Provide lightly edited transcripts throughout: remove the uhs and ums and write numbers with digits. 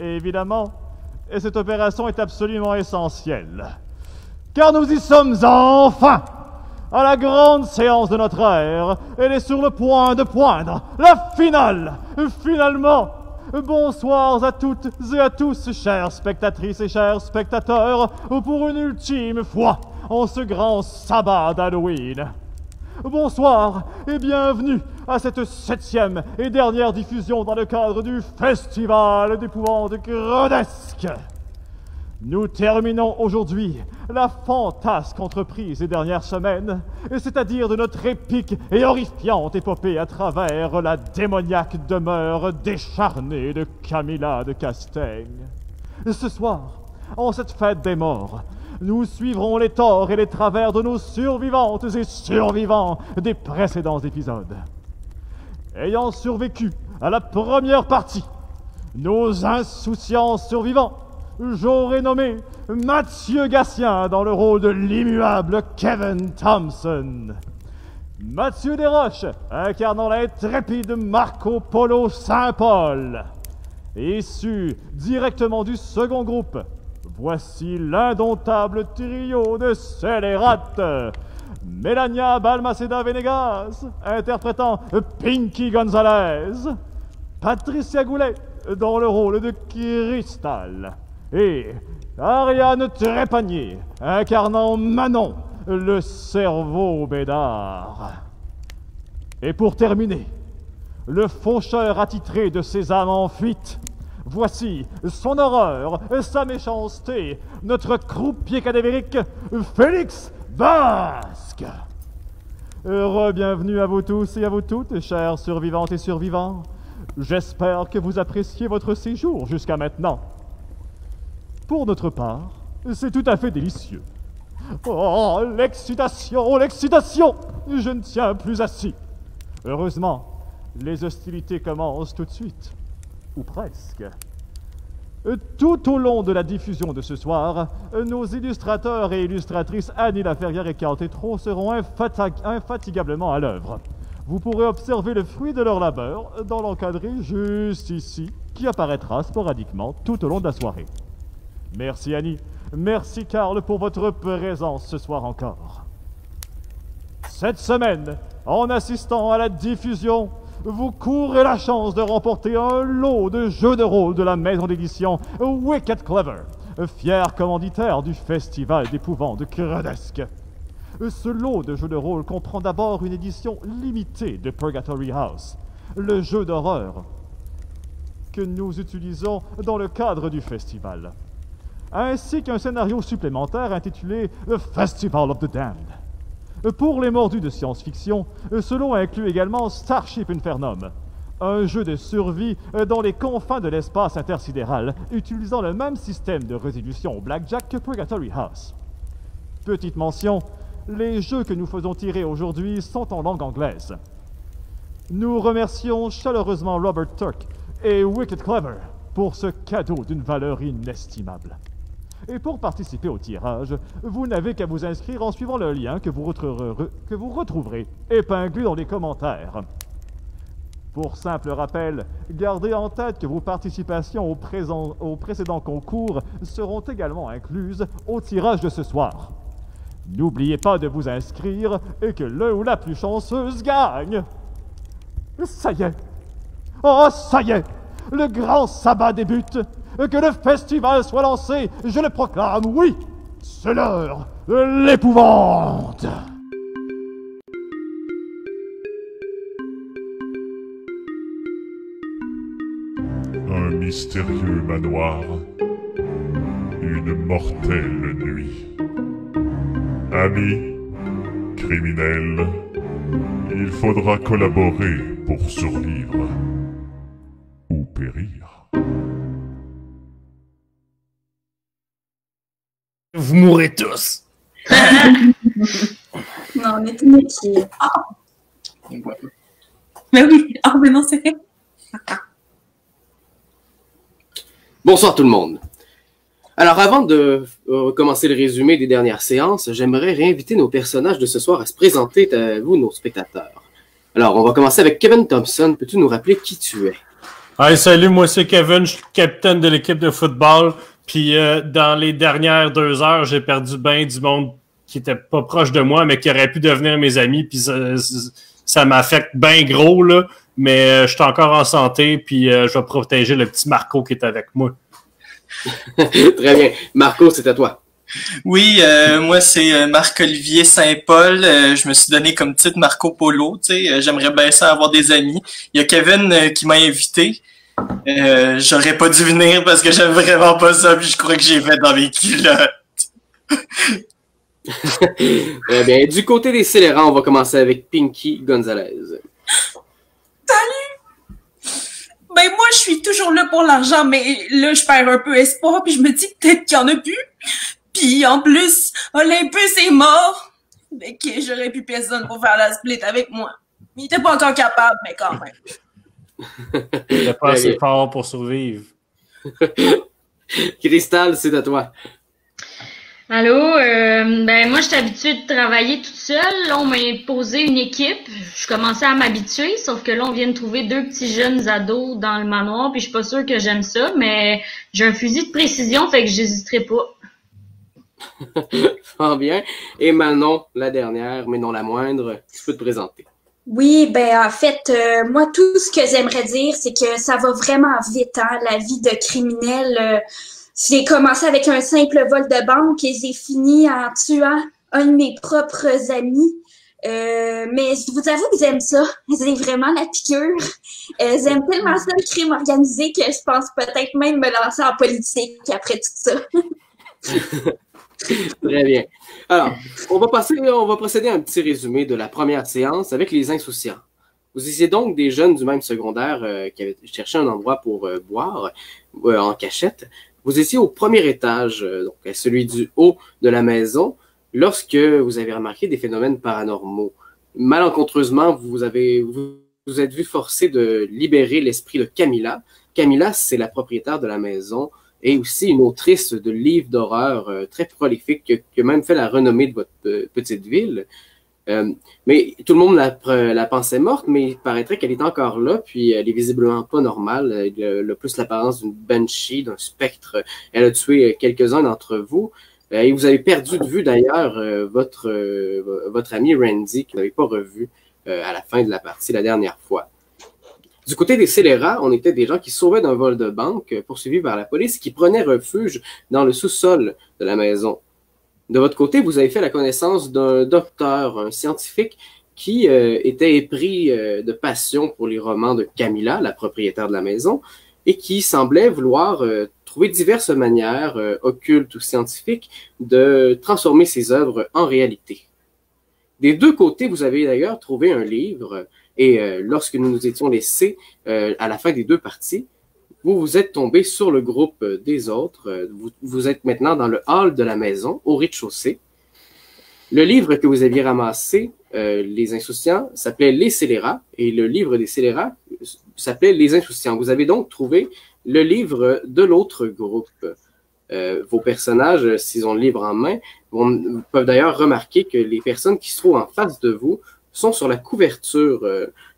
Et évidemment, cette opération est absolument essentielle. Car nous y sommes enfin! À la grande séance de notre ère, elle est sur le point de poindre. La finale! Finalement! Bonsoir à toutes et à tous, chères spectatrices et chers spectateurs, pour une ultime fois en ce grand sabbat d'Halloween. Bonsoir et bienvenue à cette 7e et dernière diffusion dans le cadre du Festival d'épouvante grotesque. Nous terminons aujourd'hui la fantasque entreprise des dernières semaines, c'est-à-dire de notre épique et horrifiante épopée à travers la démoniaque demeure décharnée de Camilla de Castaigne. Ce soir, en cette fête des morts, nous suivrons les torts et les travers de nos survivantes et survivants des précédents épisodes. Ayant survécu à la première partie, nos insouciants survivants, j'aurais nommé Mathieu Gatien dans le rôle de l'immuable Kevin Thompson. Mathieu Desroches incarnant l'intrépide Marco Polo Saint-Paul. Issu directement du second groupe, voici l'indomptable trio de scélérates. Melania Balmaceda Venegas, interprétant Pinky Gonzalez. Patricia Goulet, dans le rôle de Crystal. Et Ariane Trépanier, incarnant Manon, le cerveau bédard. Et pour terminer, le faucheur attitré de ces âmes en fuite. Voici son horreur, sa méchanceté, notre croupier cadavérique, Félix Basque. Re-bienvenue à vous tous et à vous toutes, chères survivantes et survivants. J'espère que vous appréciez votre séjour jusqu'à maintenant. Pour notre part, c'est tout à fait délicieux. Oh, l'excitation, l'excitation! Je ne tiens plus assis. Heureusement, les hostilités commencent tout de suite. Ou presque. Tout au long de la diffusion de ce soir, nos illustrateurs et illustratrices Annie Laferrière et Carl Tétrault seront infatigablement à l'œuvre. Vous pourrez observer le fruit de leur labeur dans l'encadré juste ici, qui apparaîtra sporadiquement tout au long de la soirée. Merci Annie, merci Carl pour votre présence ce soir encore. Cette semaine, en assistant à la diffusion, vous courez la chance de remporter un lot de jeux de rôle de la maison d'édition Wicked Clever, fier commanditaire du Festival d'épouvante grotesque. Ce lot de jeux de rôle comprend d'abord une édition limitée de Purgatory House, le jeu d'horreur que nous utilisons dans le cadre du festival, ainsi qu'un scénario supplémentaire intitulé The Festival of the Damned. Pour les mordus de science-fiction, ce lot inclut également Starship Infernum, un jeu de survie dans les confins de l'espace intersidéral, utilisant le même système de résolution au blackjack que Purgatory House. Petite mention, les jeux que nous faisons tirer aujourd'hui sont en langue anglaise. Nous remercions chaleureusement Robert Turk et Wicked Clever pour ce cadeau d'une valeur inestimable. Et pour participer au tirage, vous n'avez qu'à vous inscrire en suivant le lien que vous retrouverez épinglé dans les commentaires. Pour simple rappel, gardez en tête que vos participations aux précédents concours seront également incluses au tirage de ce soir. N'oubliez pas de vous inscrire et que le ou la plus chanceuse gagne. Ça y est! Oh, ça y est! Le grand sabbat débute! Que le festival soit lancé, je le proclame, oui! C'est l'heure de l'épouvante! Un mystérieux manoir, une mortelle nuit. Amis, criminels, il faudra collaborer pour survivre ou périr. Vous mourrez tous. Non, on est tout métier. Ouais. Mais oui, mais non, c'est vrai. Bonsoir tout le monde. Alors avant de commencer le résumé des dernières séances, j'aimerais réinviter nos personnages de ce soir à se présenter à vous, nos spectateurs. Alors, on va commencer avec Kevin Thompson. Peux-tu nous rappeler qui tu es? Hey, salut, moi c'est Kevin, je suis capitaine de l'équipe de football. Puis dans les dernières 2 heures, j'ai perdu bien du monde qui était pas proche de moi, mais qui aurait pu devenir mes amis. Puis ça m'affecte bien gros, là. Mais je suis encore en santé, puis je vais protéger le petit Marco qui est avec moi. Très bien. Marco, c'est à toi. Oui, moi c'est Marc-Olivier Saint-Paul. Je me suis donné comme titre Marco Polo. Tu sais, j'aimerais bien ça avoir des amis. Il y a Kevin qui m'a invité. J'aurais pas dû venir parce que j'aime vraiment pas ça. Puis je crois que j'ai fait dans mes culottes. Très bien. Du côté des scélérats, on va commencer avec Pinky Gonzalez. Ben moi, je suis toujours là pour l'argent, mais là, je perds un peu espoir, puis je me dis peut-être qu'il y en a plus. Puis en plus, Olympus est mort. Ben que j'aurais plus personne pour faire la split avec moi. Il était pas encore capable, mais quand même. Il n'est pas assez fort pour survivre. Cristal, c'est à toi. Allô, ben moi, je suis habituée de travailler toute seule. Là, on m'a imposé une équipe. Je commençais à m'habituer, sauf que là, on vient de trouver 2 petits jeunes ados dans le manoir, puis je suis pas sûre que j'aime ça, mais j'ai un fusil de précision, fait que j'hésiterai pas. Fort bien. Et Manon, la dernière, mais non la moindre, tu peux te présenter. Oui, ben en fait, moi, tout ce que j'aimerais dire, c'est que ça va vraiment vite, hein, la vie de criminel. J'ai commencé avec un simple vol de banque et j'ai fini en tuant un de mes propres amis. Mais je vous avoue que j'aime ça. J'ai vraiment la piqûre. J'aime tellement ça, le crime organisé, que je pense peut-être même me lancer en politique après tout ça. Très bien. Alors, on va procéder à un petit résumé de la première séance avec les insouciants. Vous étiez donc des jeunes du même secondaire qui avaient cherché un endroit pour boire en cachette. Vous étiez au premier étage, donc à celui du haut de la maison, lorsque vous avez remarqué des phénomènes paranormaux. Malencontreusement, vous êtes vu forcé de libérer l'esprit de Camilla. Camilla, c'est la propriétaire de la maison et aussi une autrice de livres d'horreur très prolifique qui a même fait la renommée de votre petite ville. Mais tout le monde la pensait morte, mais il paraîtrait qu'elle est encore là, puis elle est visiblement pas normale. Elle a plus l'apparence d'une banshee, d'un spectre. Elle a tué quelques-uns d'entre vous. Et vous avez perdu de vue d'ailleurs votre ami Randy, que vous n'avez pas revu à la fin de la partie la dernière fois. Du côté des scélérats, on était des gens qui sauvaient d'un vol de banque, poursuivis par la police, qui prenaient refuge dans le sous-sol de la maison. De votre côté, vous avez fait la connaissance d'un docteur, un scientifique, qui était épris de passion pour les romans de Camilla, la propriétaire de la maison, et qui semblait vouloir trouver diverses manières, occultes ou scientifiques, de transformer ses œuvres en réalité. Des 2 côtés, vous avez d'ailleurs trouvé un livre, et lorsque nous nous étions laissés à la fin des 2 parties, vous êtes tombé sur le groupe des autres. Vous êtes maintenant dans le hall de la maison, au rez-de-chaussée. Le livre que vous aviez ramassé, Les Insouciants, s'appelait Les Scélérats, et le livre des Scélérats s'appelait Les Insouciants. Vous avez donc trouvé le livre de l'autre groupe. Vos personnages, s'ils ont le livre en main, peuvent d'ailleurs remarquer que les personnes qui se trouvent en face de vous sont sur la couverture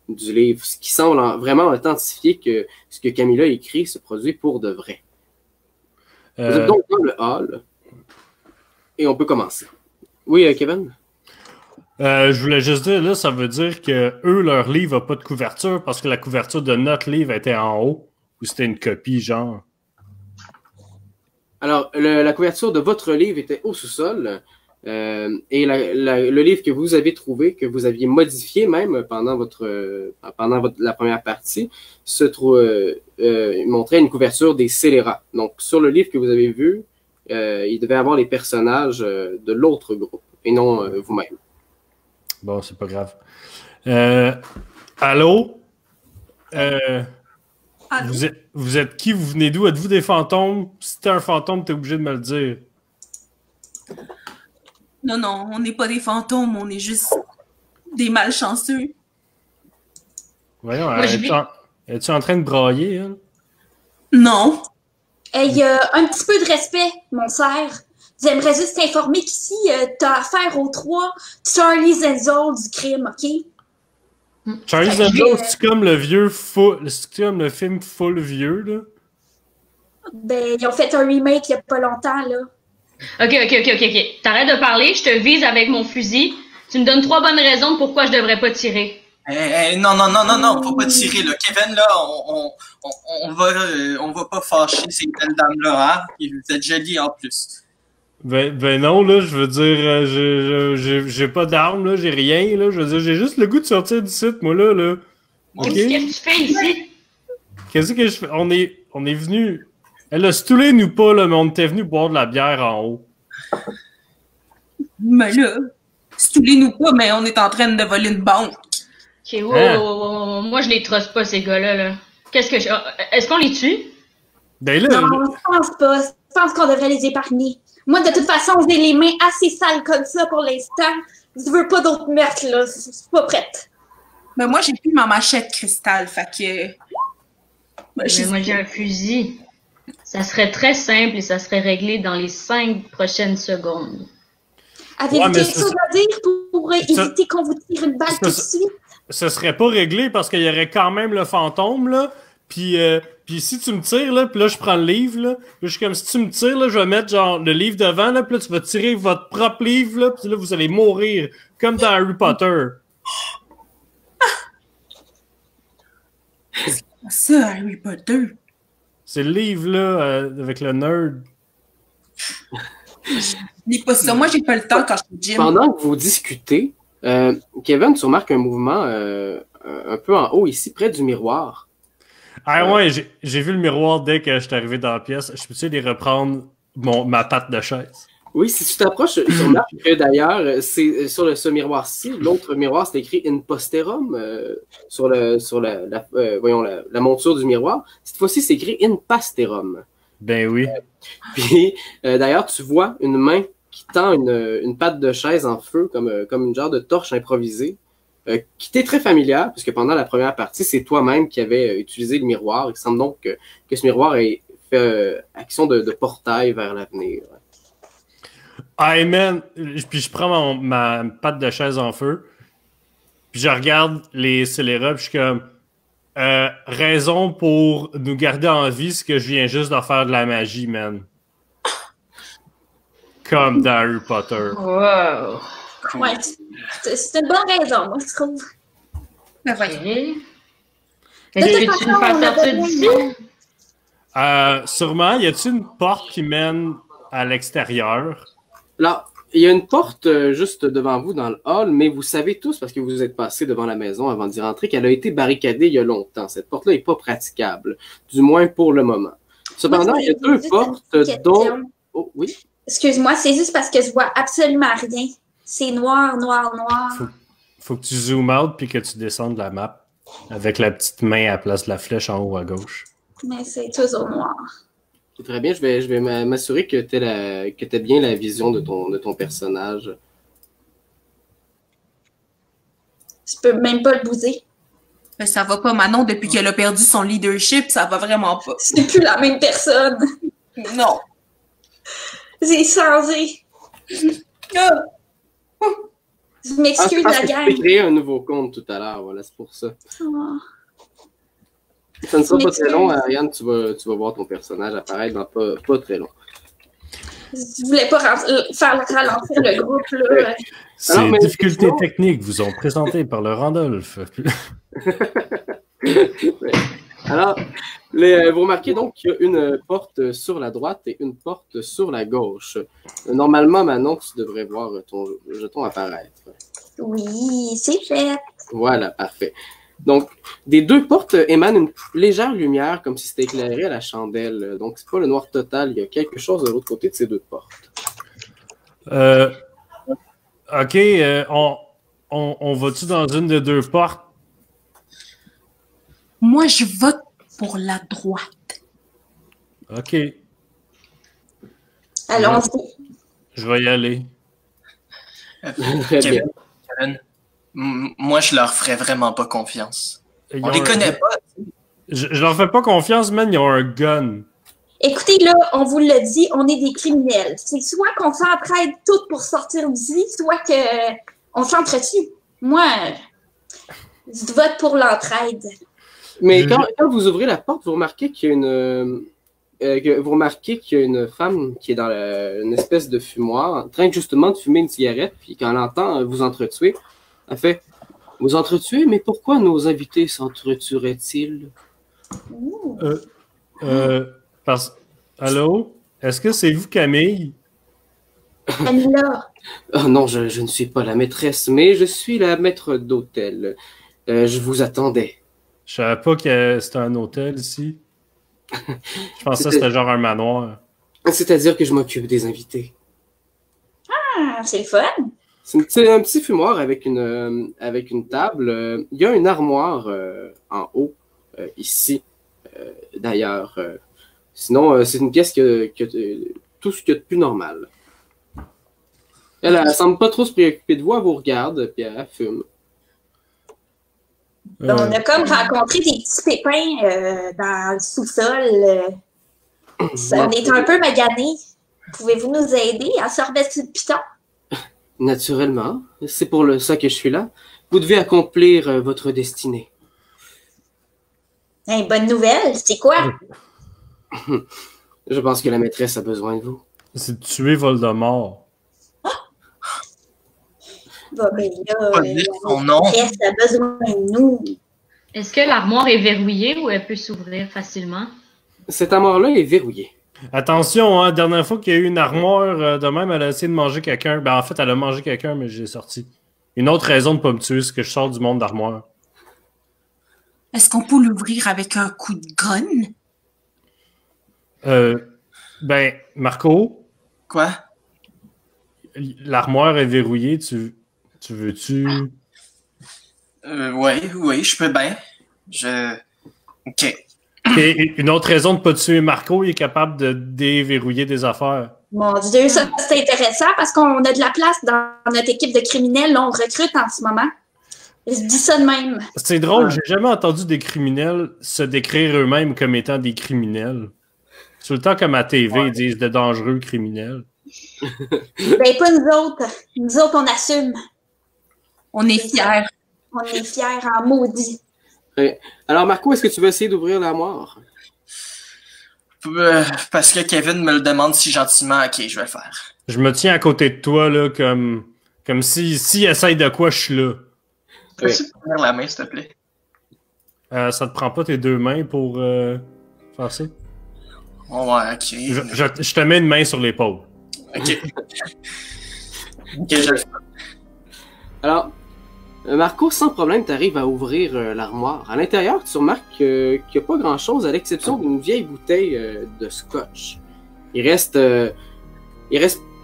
du livre, ce qui semble vraiment authentifier que ce que Camilla écrit se produit pour de vrai. Vous êtes donc dans le hall et on peut commencer. Oui, Kevin? Je voulais juste dire, là, ça veut dire que eux, leur livre n'a pas de couverture parce que la couverture de notre livre était en haut ou c'était une copie, genre? Alors, la couverture de votre livre était au sous-sol. Et le livre que vous avez trouvé, que vous aviez modifié même pendant la première partie, montrait une couverture des scélérats. Donc, sur le livre que vous avez vu, il devait avoir les personnages de l'autre groupe, et non vous-même. Bon, c'est pas grave. Allô? Allô? Vous êtes qui? Vous venez d'où? Êtes-vous des fantômes? Si t'es un fantôme, t'es obligé de me le dire. Non, on n'est pas des fantômes, on est juste des malchanceux. Voyons, Moi, es-tu en train de brailler, hein? Non. Hey, un petit peu de respect, mon frère. J'aimerais juste t'informer qu'ici, t'as affaire aux 3 Charlie Zenzo du crime, OK? Charlie's Angels, c'est comme le vieux c'est comme le film full vieux, là. Ben, ils ont fait un remake il n'y a pas longtemps, là. Ok. T'arrêtes de parler, je te vise avec mon fusil. Tu me donnes 3 bonnes raisons pourquoi je devrais pas tirer. Non, faut pas tirer, là. Kevin, là, on va pas fâcher ces belles dames-là, hein. Vous êtes jolis en plus. Ben non, là, je veux dire, j'ai pas d'armes, là, j'ai rien, là. Je veux dire, j'ai juste le goût de sortir du site, moi, là. Ok? Qu'est-ce que tu fais ici? Qu'est-ce que je fais? On est venu. Elle a stoulé nous pas, là, mais on était venu boire de la bière en haut. Mais là, stoulez-nous pas, mais on est en train de voler une banque. Ok, wow. Moi, je les trosse pas, ces gars-là, là. Est-ce qu'on les tue? Ben là. Non, je pense pas. Je pense qu'on devrait les épargner. Moi, de toute façon, j'ai les mains assez sales comme ça pour l'instant. Je veux pas d'autres meurtres, là. Je suis pas prête. Mais moi, j'ai plus ma machette cristal, fait que... Moi, j'ai un fusil. Ça serait très simple et ça serait réglé dans les 5 prochaines secondes. Avez-vous quelque chose à dire pour éviter qu'on vous tire une balle tout de suite? Ça serait pas réglé parce qu'il y aurait quand même le fantôme, là. Puis si tu me tires, là, puis là, je prends le livre, là. Puis je suis comme, si tu me tires, là, je vais mettre, genre, le livre devant, là. Puis là, tu vas tirer votre propre livre, là. Puis là, vous allez mourir. Comme dans Harry Potter. C'est ça, Harry Potter. C'est le livre, là, avec le nerd. Dis pas ça. Moi, j'ai pas le temps quand je suis au gym. Pendant que vous discutez, Kevin, tu remarques un mouvement un peu en haut, ici, près du miroir. Ah ouais, j'ai vu le miroir dès que je suis arrivé dans la pièce. Je peux-tu aller reprendre ma patte de chaise? Oui, si tu t'approches, tu remarques que d'ailleurs, c'est sur ce miroir-ci, l'autre miroir, c'est écrit In Posterum sur la monture du miroir. Cette fois-ci, c'est écrit In Pasterum. Ben oui. Puis d'ailleurs, tu vois une main qui tend une patte de chaise en feu, comme une genre de torche improvisée, qui t'est très familière, puisque pendant la première partie, c'est toi-même qui avais utilisé le miroir. Il semble donc que ce miroir ait fait action de portail vers l'avenir. Hey man, puis je prends ma patte de chaise en feu, puis je regarde les scélérats, puis je suis comme, raison pour nous garder en vie, c'est que je viens juste de faire de la magie, man. Comme dans Harry Potter. Wow. Ouais, c'est une bonne raison, moi, je trouve. Ben, voilà. Mais veux-tu nous faire sortir d'ici? Sûrement, y a-t-il une porte qui mène à l'extérieur? Là, il y a une porte juste devant vous dans le hall, mais vous savez tous, parce que vous êtes passé devant la maison avant d'y rentrer, qu'elle a été barricadée il y a longtemps. Cette porte-là n'est pas praticable, du moins pour le moment. Cependant, il y a 2 portes dont... Oh, oui? Excuse-moi, c'est juste parce que je vois absolument rien. C'est noir. Faut que tu zoomes out puis que tu descendes la map avec la petite main à la place de la flèche en haut à gauche. Mais c'est toujours noir. Très bien, je vais m'assurer que tu as bien la vision de ton personnage. Je peux même pas le bouger. Ben, ça va pas, Manon, depuis qu'elle a perdu son leadership, ça va vraiment pas. C'est plus la même personne. Non. J'ai changé. Je m'excuse, la gang. Je vais créer un nouveau compte tout à l'heure, voilà, c'est pour ça. Oh. Ça ne sera pas très long, Ariane, tu vas voir ton personnage apparaître dans pas très long. Je voulais pas faire ralentir le groupe, là. Ces difficultés techniques vous ont présenté par le Randolph. Alors, vous remarquez donc qu'il y a une porte sur la droite et une porte sur la gauche. Normalement, Manon, tu devrais voir ton jeton apparaître. Oui, c'est fait. Voilà, parfait. Donc, des 2 portes émane une légère lumière, comme si c'était éclairé à la chandelle. Donc, c'est pas le noir total. Il y a quelque chose de l'autre côté de ces 2 portes. OK, on va-tu dans une des 2 portes? Moi, je vote pour la droite. OK. Allons-y. Je vais y aller. Très bien. Kevin, moi, je leur ferais vraiment pas confiance. On les connaît pas. Je leur fais pas confiance, man. Ils ont un gun. Écoutez, là, on vous l'a dit, on est des criminels. C'est soit qu'on s'entraide toutes pour sortir d'ici, soit qu'on s'entretue. Moi, Je vote pour l'entraide. Mais quand vous ouvrez la porte, vous remarquez qu'il y a une femme qui est dans une espèce de fumoir, en train justement de fumer une cigarette, puis quand elle entend vous entretuer, elle fait « Vous entretuez, mais pourquoi nos invités s'entretueraient-ils? » Allô? Est-ce que c'est vous, Camille? Camilla. Oh non, je ne suis pas la maîtresse, mais je suis la maître d'hôtel. Je vous attendais. Je savais pas que c'était un hôtel ici. Je pensais que c'était genre un manoir. C'est-à-dire que je m'occupe des invités. Ah, c'est le fun. C'est un petit fumoir avec une table. Il y a une armoire en haut, ici, d'ailleurs. Sinon, c'est une pièce que tout ce qu'il y a de plus normal. Elle semble pas trop se préoccuper de vous, elle vous regarde, puis elle fume. On a comme rencontré des petits pépins dans le sous-sol. On est un peu maganés. Pouvez-vous nous aider à se remettre sur le piton? Naturellement. C'est pour ça que je suis là. Vous devez accomplir votre destinée. Hey, bonne nouvelle, c'est quoi? Je pense que la maîtresse a besoin de vous. C'est de tuer Voldemort. Bon, ben là, Pas dire son nom. la maîtresse a besoin de nous. Est-ce que l'armoire est verrouillée ou elle peut s'ouvrir facilement? Cette armoire-là est verrouillée. Attention, hein, dernière fois qu'il y a eu une armoire de même, elle a essayé de manger quelqu'un. Ben, en fait, elle a mangé quelqu'un, mais j'ai sorti. Une autre raison de pas me tuer, c'est que je sors du monde d'armoire. Est-ce qu'on peut l'ouvrir avec un coup de gun? Ben, Marco, Quoi? l'armoire est verrouillée, tu veux-tu... Oui, je peux bien. OK. Et une autre raison de pas tuer Marco, il est capable de déverrouiller des affaires. Mon Dieu, ça c'est intéressant parce qu'on a de la place dans notre équipe de criminels. Là, on recrute en ce moment. Je dis ça de même. C'est drôle, j'ai jamais entendu des criminels se décrire eux-mêmes comme étant des criminels. Tout le temps comme à TV, ils disent de dangereux criminels. Ben, pas nous autres. Nous autres, on assume. On est fiers. On est fiers en maudit. Alors, Marco, est-ce que tu veux essayer d'ouvrir l'armoire? Parce que Kevin me le demande si gentiment. OK, je vais le faire. Je me tiens à côté de toi, là, comme si essaye de quoi, je suis là. Peux-tu te tenir la main, s'il te plaît? Ça te prend pas tes deux mains pour faire ça? Oh, ouais, OK. Je te mets une main sur l'épaule. OK. OK, je le fais. Alors, Marco, sans problème, tu arrives à ouvrir l'armoire. À l'intérieur, tu remarques qu'il n'y a pas grand-chose à l'exception d'une vieille bouteille de scotch. Il reste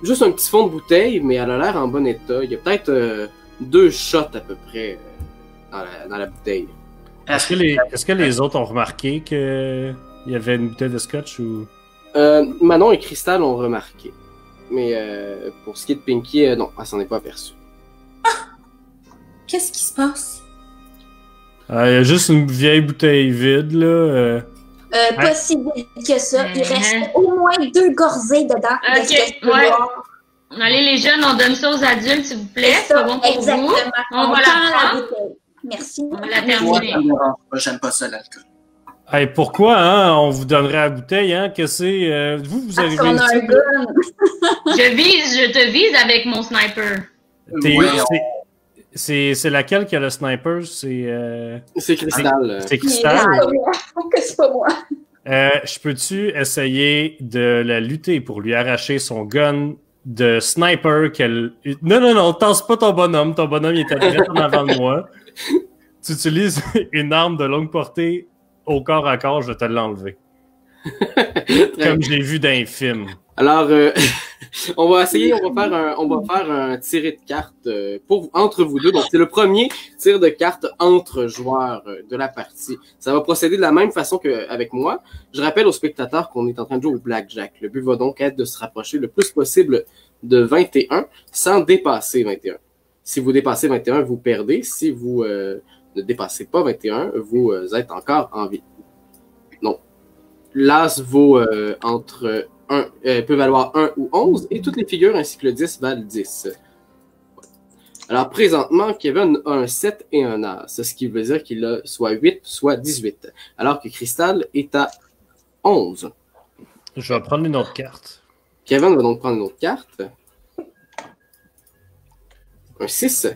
juste un petit fond de bouteille, mais elle a l'air en bon état. Il y a peut-être 2 shots à peu près dans la bouteille. Est-ce que les autres ont remarqué qu'il y avait une bouteille de scotch ou... Manon et Crystal ont remarqué. Mais pour ce qui est de Pinky, non, elle s'en est pas aperçue. Qu'est-ce qui se passe? Il y a juste une vieille bouteille vide, là. Pas si vite que ça. Il reste au moins 2 gorzées dedans. OK, de ce que je peux ouais. voir. Allez, les jeunes, on donne ça aux adultes, s'il vous plaît. C'est C'est pas ça, bon pour exactement. vous. On va la tend la prendre. bouteille. Merci. On va la Moi, terminer. ça me dérange pas, j'aime pas ça, l'alcool. Hey, pourquoi, hein, on vous donnerait la bouteille, hein? Que c'est... vous Parce arrivez qu'on a un ici... gun. Je te vise avec mon sniper. C'est laquelle qui a le sniper? C'est Crystal. C'est C'est Crystal. pas moi. Que c'est pas moi. Je peux-tu essayer de la lutter pour lui arracher son gun de sniper qu'elle... Non, tasse pas ton bonhomme. Ton bonhomme, il était direct en avant de moi. Tu utilises une arme de longue portée au corps à corps, je vais te l'enlever. Comme j'ai vu dans un film. Alors, on va faire un tiré de cartes entre vous deux. Donc, c'est le premier tir de cartes entre joueurs de la partie. Ça va procéder de la même façon qu'avec moi. Je rappelle aux spectateurs qu'on est en train de jouer au blackjack. Le but va donc être de se rapprocher le plus possible de 21 sans dépasser 21. Si vous dépassez 21, vous perdez. Si vous ne dépassez pas 21, vous êtes encore en vie. Donc, l'as vaut peut valoir 1 ou 11, et toutes les figures ainsi que le 10 valent 10. Alors, présentement, Kevin a un 7 et un As, ce qui veut dire qu'il a soit 8, soit 18, alors que Crystal est à 11. Je vais prendre une autre carte. Kevin va donc prendre une autre carte. Un 6.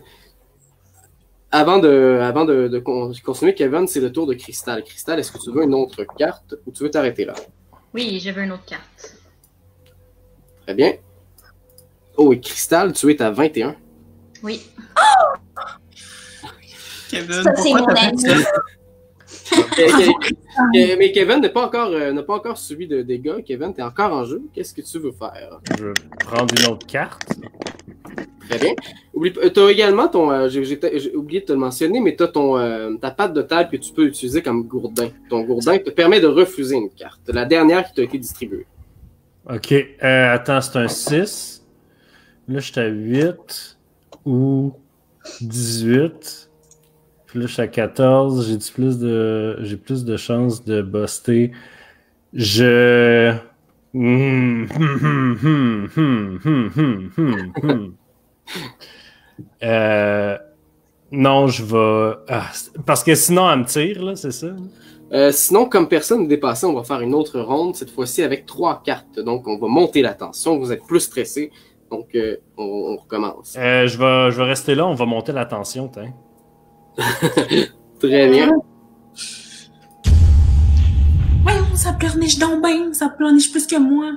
Avant de continuer, Kevin, c'est le tour de Crystal. Crystal, est-ce que tu veux une autre carte ou tu veux t'arrêter là? Oui, je veux une autre carte. Très bien. Oh, et Crystal, tu es à 21. Oui. Kevin, Ça, c'est pourquoi mon t'as fait ami. ça? Mais Kevin n'a pas encore subi de dégâts. Kevin, tu es encore en jeu. Qu'est-ce que tu veux faire? Je vais prendre une autre carte. Très bien. Tu as également ton. J'ai oublié de te le mentionner, mais tu as ta patte de table que tu peux utiliser comme gourdin. Ton gourdin te permet de refuser une carte. La dernière qui t'a été distribuée. Ok. Attends, c'est un 6. Là, je suis à 8 ou 18. Puis là, je suis à 14. J'ai plus de chances de buster. Non, je vais. Parce que sinon, elle me tire, là, c'est ça? Sinon, comme personne n'est dépassé, on va faire une autre ronde, cette fois-ci avec 3 cartes. Donc, on va monter la tension. Vous êtes plus stressé. Donc, on recommence. Je vais rester là, on va monter la tension, t'in. Très bien. Voyons, ça pleurniche donc bien. Ça pleurniche plus que moi.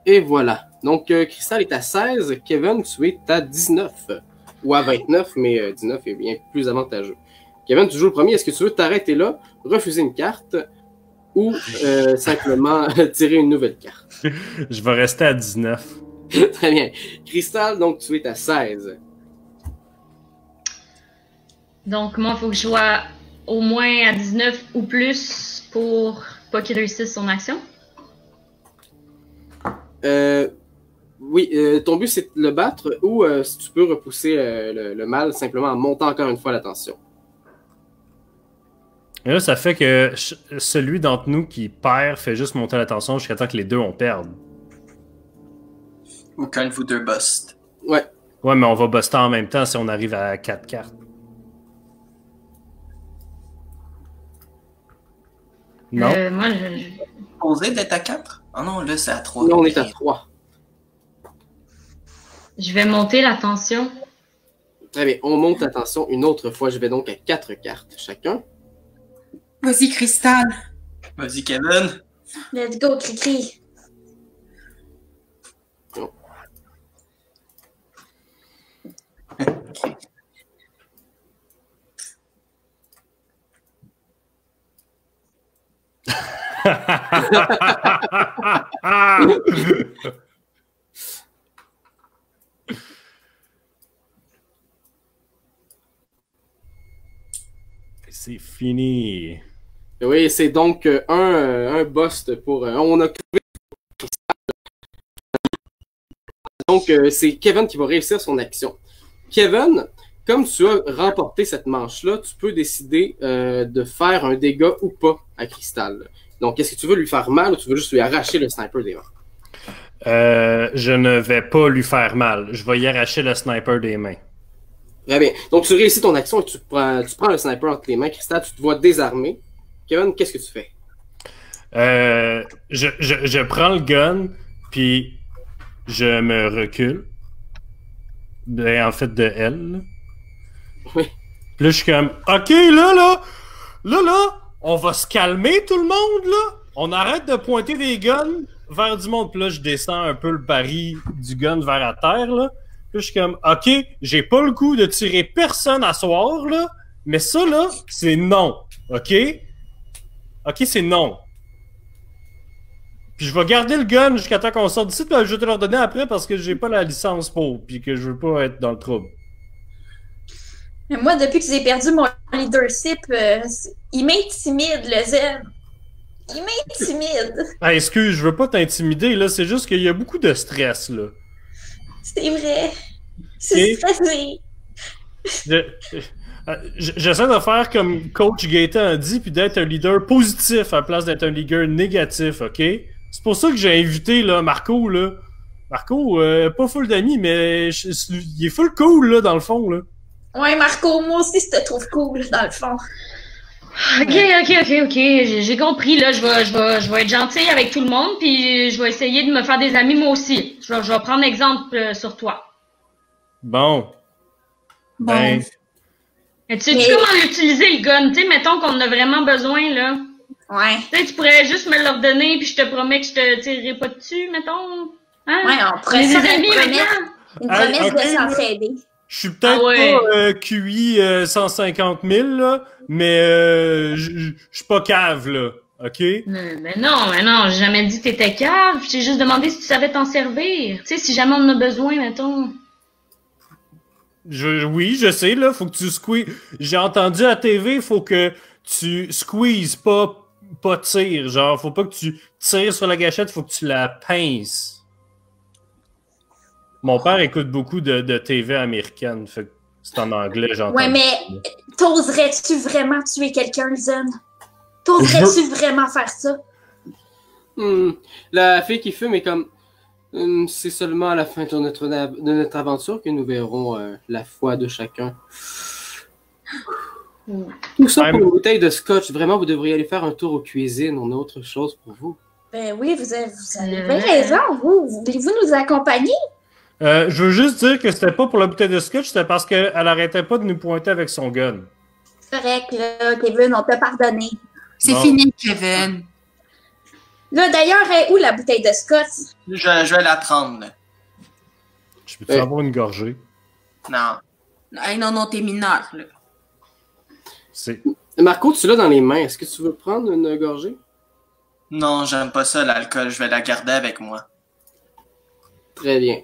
Et voilà. Donc, Crystal est à 16. Kevin, tu es à 19. Ou à 29, mais 19 est bien plus avantageux. Kevin, tu joues le premier. Est-ce que tu veux t'arrêter là, refuser une carte, ou simplement tirer une nouvelle carte? Je vais rester à 19. Très bien. Crystal, donc tu es à 16. Donc, moi, il faut que je sois au moins à 19 ou plus pour pas qu'il réussisse son action. Oui, ton but c'est de le battre ou si tu peux repousser le mal simplement en montant encore une fois la tension. Et là, ça fait que celui d'entre nous qui perd fait juste monter la tension jusqu'à temps que les deux on perde. Ou qu'un de vous deux bust. Ouais. Ouais, mais on va buster en même temps si on arrive à 4 cartes. Non? Moi, Posé d'être à 4? Ah non, là c'est à 3. Là on est à 3. je vais monter la tension. Très bien, on monte la tension une autre fois. Je vais donc à 4 cartes chacun. Vas-y, Crystal. Vas-y, Kevin. Let's go, Cricri. Oh. C'est fini. Oui, c'est donc un bust pour... on a trouvé... Donc, c'est Kevin qui va réussir son action. Kevin, comme tu as remporté cette manche-là, tu peux décider de faire un dégât ou pas à Crystal. Donc, est-ce que tu veux lui faire mal ou tu veux juste lui arracher le sniper des mains? Je ne vais pas lui faire mal. Je vais y arracher le sniper des mains. Très bien. Donc, tu réussis ton action et tu prends le sniper entre les mains. Crystal, tu te vois désarmé. Kevin, qu'est-ce que tu fais? Je prends le gun, puis je me recule. Ben, en fait, de elle. Là. Oui. Puis là, je suis comme, OK, là, on va se calmer, tout le monde, là. On arrête de pointer des guns vers du monde. Puis là, je descends un peu le baril du gun vers la terre, là. Puis là, je suis comme, OK, j'ai pas le goût de tirer personne à soir, là. Mais ça, là, c'est non. OK? OK, c'est non. Puis je vais garder le gun jusqu'à temps qu'on sorte d'ici, puis je vais te le redonner après parce que j'ai pas la licence pour, puis que je veux pas être dans le trouble. Mais moi, depuis que j'ai perdu mon leadership, il m'intimide, le Zen. Il m'intimide. Ah, excuse, je veux pas t'intimider, là, c'est juste qu'il y a beaucoup de stress, là. C'est vrai. C'est stressé. J'essaie de faire comme Coach Gaétan a dit, puis d'être un leader positif à la place d'être un leader négatif, OK? C'est pour ça que j'ai invité là, Marco, là. Marco, pas full d'amis, mais il est full cool, là, dans le fond, là. Ouais, Marco, moi aussi, je te trouve cool, dans le fond. Ok. J'ai compris, là. Je vais être gentille avec tout le monde, puis je vais essayer de me faire des amis, moi aussi. Je vais prendre exemple sur toi. Bon. Ben... Mais tu sais comment utiliser le gun? Tu sais, mettons qu'on en a vraiment besoin, là. Ouais. Tu sais, tu pourrais juste me le redonner, puis je te promets que je te tirerai pas dessus, mettons. Hein? Ouais, on pourrait des faire amis une promesse okay, de s'entraider. Je suis peut-être pas QI 150 000, là, mais je suis pas cave, là. OK? Mais non, j'ai jamais dit que t'étais cave. J'ai juste demandé si tu savais t'en servir. Tu sais, si jamais on en a besoin, mettons. Oui, je sais, là, faut que tu squeezes. J'ai entendu à la TV, faut que tu squeezes, pas tires. Genre, faut pas que tu tires sur la gâchette, faut que tu la pinces. Mon père écoute beaucoup de TV américaine, fait que c'est en anglais, j'entends. Ouais, mais t'oserais-tu vraiment tuer quelqu'un, Zen? T'oserais-tu vraiment faire ça? La fille qui fume est comme... c'est seulement à la fin de notre aventure que nous verrons la foi de chacun. Tout ça pour une bouteille de scotch. Vraiment, vous devriez aller faire un tour aux cuisines. On a autre chose pour vous. Ben oui, vous avez bien raison. Voulez-vous nous accompagner? Je veux juste dire que c'était pas pour la bouteille de scotch, c'était parce qu'elle arrêtait pas de nous pointer avec son gun. C'est correct, là, Kevin, on t'a pardonné. C'est fini, Kevin. Là, d'ailleurs, est où la bouteille de scotch? Je vais la prendre, là. Je peux-tu avoir une gorgée? Non. Hey, non, t'es mineur, là. Marco, tu l'as dans les mains. Est-ce que tu veux prendre une gorgée? Non, j'aime pas ça, l'alcool. Je vais la garder avec moi. Très bien.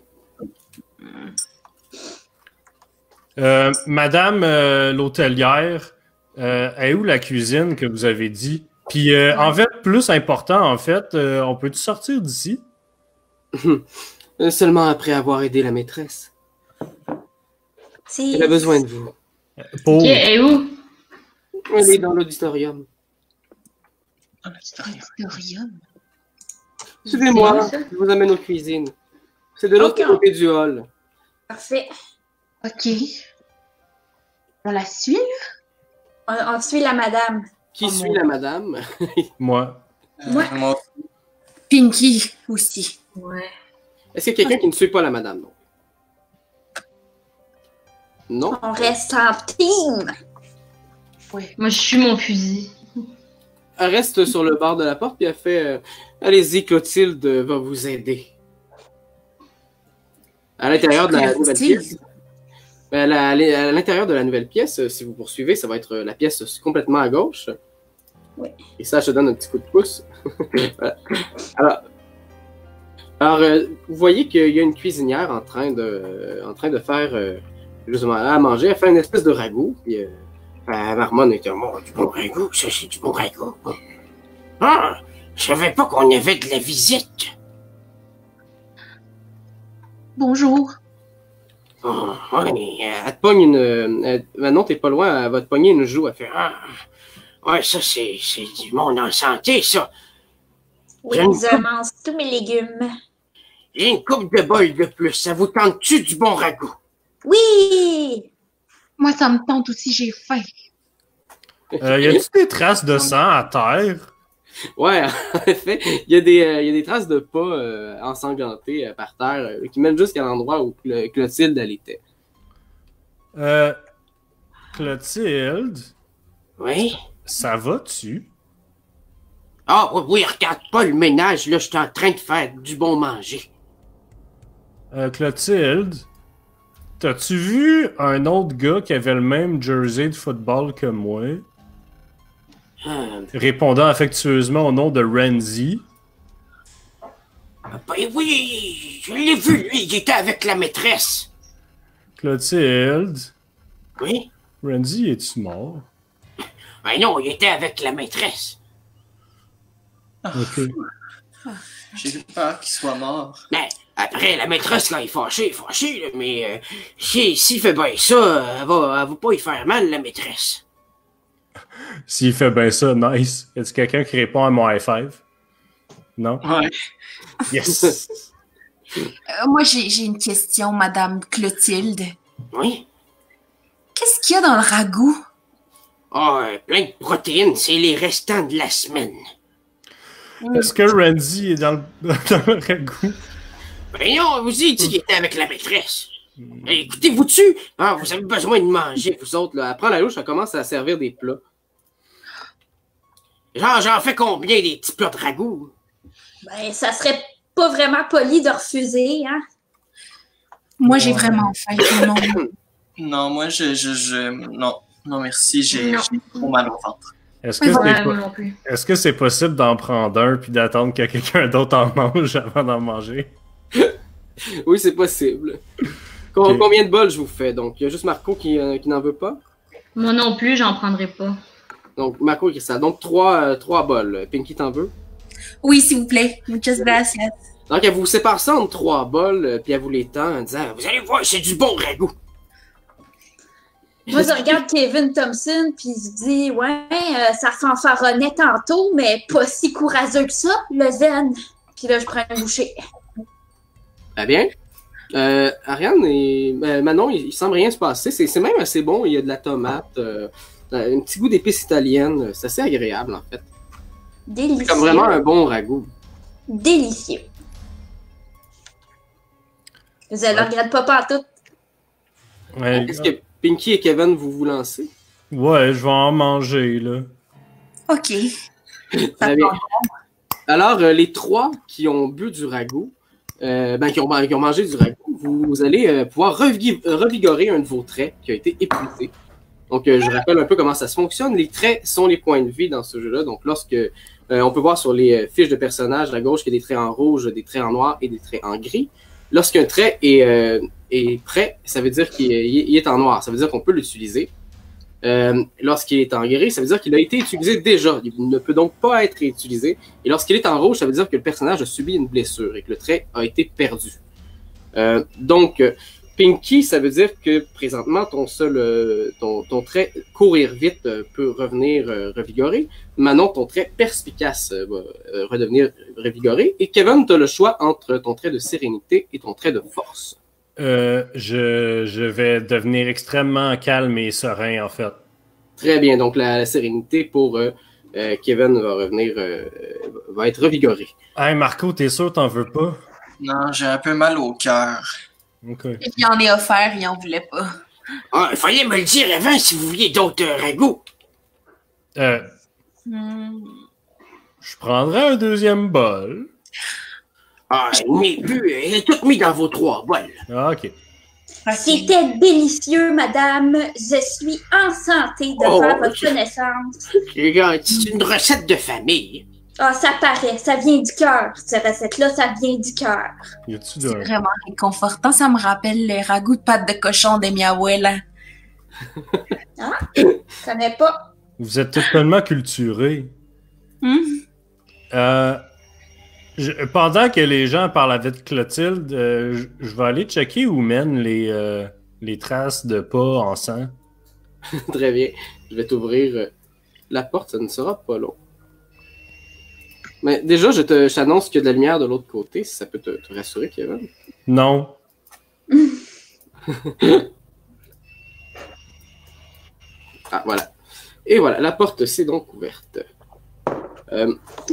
Madame l'hôtelière, est où la cuisine que vous avez dit? Puis, en fait, plus important, en fait, on peut-tu sortir d'ici? Seulement après avoir aidé la maîtresse. Elle a besoin de vous. Ok, et où? Elle est dans l'auditorium. Dans l'auditorium? Suivez-moi, je vous amène aux cuisines. C'est de l'autre côté du hall. Parfait. Ok. On la suit, là? On suit la madame. Qui suit la madame? Moi. Moi. Pinky aussi. Ouais. Est-ce qu'il y a quelqu'un qui ne suit pas la madame? Non? On reste en team. Ouais. Moi, je suis mon fusil. Elle reste sur le bord de la porte, puis elle fait allez-y, Clotilde va vous aider. À l'intérieur de la nouvelle pièce. À l'intérieur de la nouvelle pièce, si vous poursuivez, ça va être la pièce complètement à gauche. Oui. Et ça, je te donne un petit coup de pouce. Voilà. Alors, vous voyez qu'il y a une cuisinière en train de faire justement à manger. Elle fait une espèce de ragoût. Puis, elle marmonne et dit du bon ragoût, ça c'est du bon ragoût. Ah, je savais pas qu'on avait de la visite. Bonjour. Oh, ouais, elle te pogne une... Maintenant, t'es pas loin, elle va te pogner une joue. Elle fait ouais, ça, c'est du monde en santé, ça. Oui, je mange tous mes légumes. J'ai une coupe de bol de plus. Ça vous tente-tu du bon ragoût? Oui! Moi, ça me tente aussi, j'ai faim. Y a-t-il des traces de sang à terre? Ouais, en effet, il y a des traces de pas ensanglantés par terre qui mènent jusqu'à l'endroit où Clotilde elle était. Clotilde? Oui? Ça va-tu? Ah oui, regarde pas le ménage, là, je suis en train de faire du bon manger. Clotilde, t'as-tu vu un autre gars qui avait le même jersey de football que moi? Répondant affectueusement au nom de Renzi. Ben oui, je l'ai vu, lui, il était avec la maîtresse. Clotilde? Oui? Renzi, es-tu mort? Ben non, il était avec la maîtresse. Ok. J'ai eu peur qu'il soit mort. Mais Après, la maîtresse, quand elle est fâchée, là, mais s'il fait bien ça, elle va pas y faire mal, la maîtresse. S'il fait bien ça, nice. Y a-t-il quelqu'un qui répond à mon high five? Non? Ouais. Yes! Moi, j'ai une question, Madame Clotilde. Oui? Qu'est-ce qu'il y a dans le ragoût? Plein de protéines, c'est les restants de la semaine. Est-ce que Randy est dans le ragoût? Ben non, vous ai dit qu'il était avec la maîtresse. Écoutez-vous dessus? Vous avez besoin de manger, vous autres. Là. Elle prend la louche, elle commence à servir des plats. J'en fais combien des petits plats de ragoût? Ben, ça serait pas vraiment poli de refuser, hein? Moi, j'ai vraiment faim. Non. Non, moi, non, merci, j'ai trop mal au ventre. Est-ce que moi non plus. est-ce que c'est possible d'en prendre un puis d'attendre que quelqu'un d'autre en mange avant d'en manger? Oui, c'est possible. Ok. Combien de bols je vous fais? Donc, il y a juste Marco qui n'en veut pas. Moi non plus, j'en prendrai pas. Donc, Marco et Cristal. Donc, 3 bols. Pinky, t'en veux? Oui, s'il vous plaît. Muchas gracias. Donc, elle vous sépare ça en 3 bols, puis elle vous les tend en disant « Vous allez voir, c'est du bon ragoût! » Moi, je regarde Kevin Thompson, puis je dis, ouais, ça fanfaronnait tantôt, mais pas si courageux que ça, le zen. Puis là, je prends une bouchée. Très bien. Ariane et Manon, il semble rien se passer. C'est même assez bon. Il y a de la tomate, un petit goût d'épices italiennes. C'est assez agréable, en fait. Délicieux. C'est comme vraiment un bon ragoût. Délicieux. Vous ne le regrettez pas partout. Ouais, Est-ce que Pinky et Kevin, vous lancez? ouais, je vais en manger, là. OK. Très bien. Alors, les 3 qui ont bu du ragoût, qui ont mangé du ragoût, vous allez pouvoir revigorer un de vos traits qui a été épuisé. Donc, je rappelle un peu comment ça se fonctionne. Les traits sont les points de vie dans ce jeu-là. Donc, lorsque on peut voir sur les fiches de personnages à gauche qu'il y a des traits en rouge, des traits en noir et des traits en gris. Lorsqu'un trait est prêt, ça veut dire qu'il est en noir. Ça veut dire qu'on peut l'utiliser. Lorsqu'il est en gris, ça veut dire qu'il a été utilisé déjà. Il ne peut donc pas être réutilisé. Et lorsqu'il est en rouge, ça veut dire que le personnage a subi une blessure et que le trait a été perdu. Donc, Pinky, ça veut dire que présentement, ton trait courir vite peut revenir revigoré. Manon, ton trait perspicace va redevenir revigoré. Et Kevin, tu as le choix entre ton trait de sérénité et ton trait de force. Je vais devenir extrêmement calme et serein, en fait. Très bien. Donc, la sérénité pour Kevin va être revigorée. Hey, Marco, t'es sûr t'en veux pas? Non, j'ai un peu mal au cœur. OK. Il en est offert, il en voulait pas. Il fallait me le dire avant si vous vouliez d'autres ragoûts. Je prendrais un deuxième bol. Elle est toute mise dans vos 3 bols. Ah, OK. C'était délicieux, madame. Je suis en santé de faire votre connaissance. C'est une recette de famille. Ah, ça paraît. Ça vient du cœur. Cette recette-là, ça vient du cœur. Y a-tu C'est vraiment réconfortant. Ça me rappelle les ragoûts de pâte de cochon de mi abuela. Ah, je connais pas. Vous êtes totalement culturés. Pendant que les gens parlent avec Clotilde, je vais aller checker où mènent les traces de pas en sang. Très bien. Je vais t'ouvrir la porte, ça ne sera pas long. Mais déjà, je t'annonce qu'il y a de la lumière de l'autre côté, si ça peut te rassurer, Kevin. Non. Voilà. Et voilà, la porte s'est donc ouverte.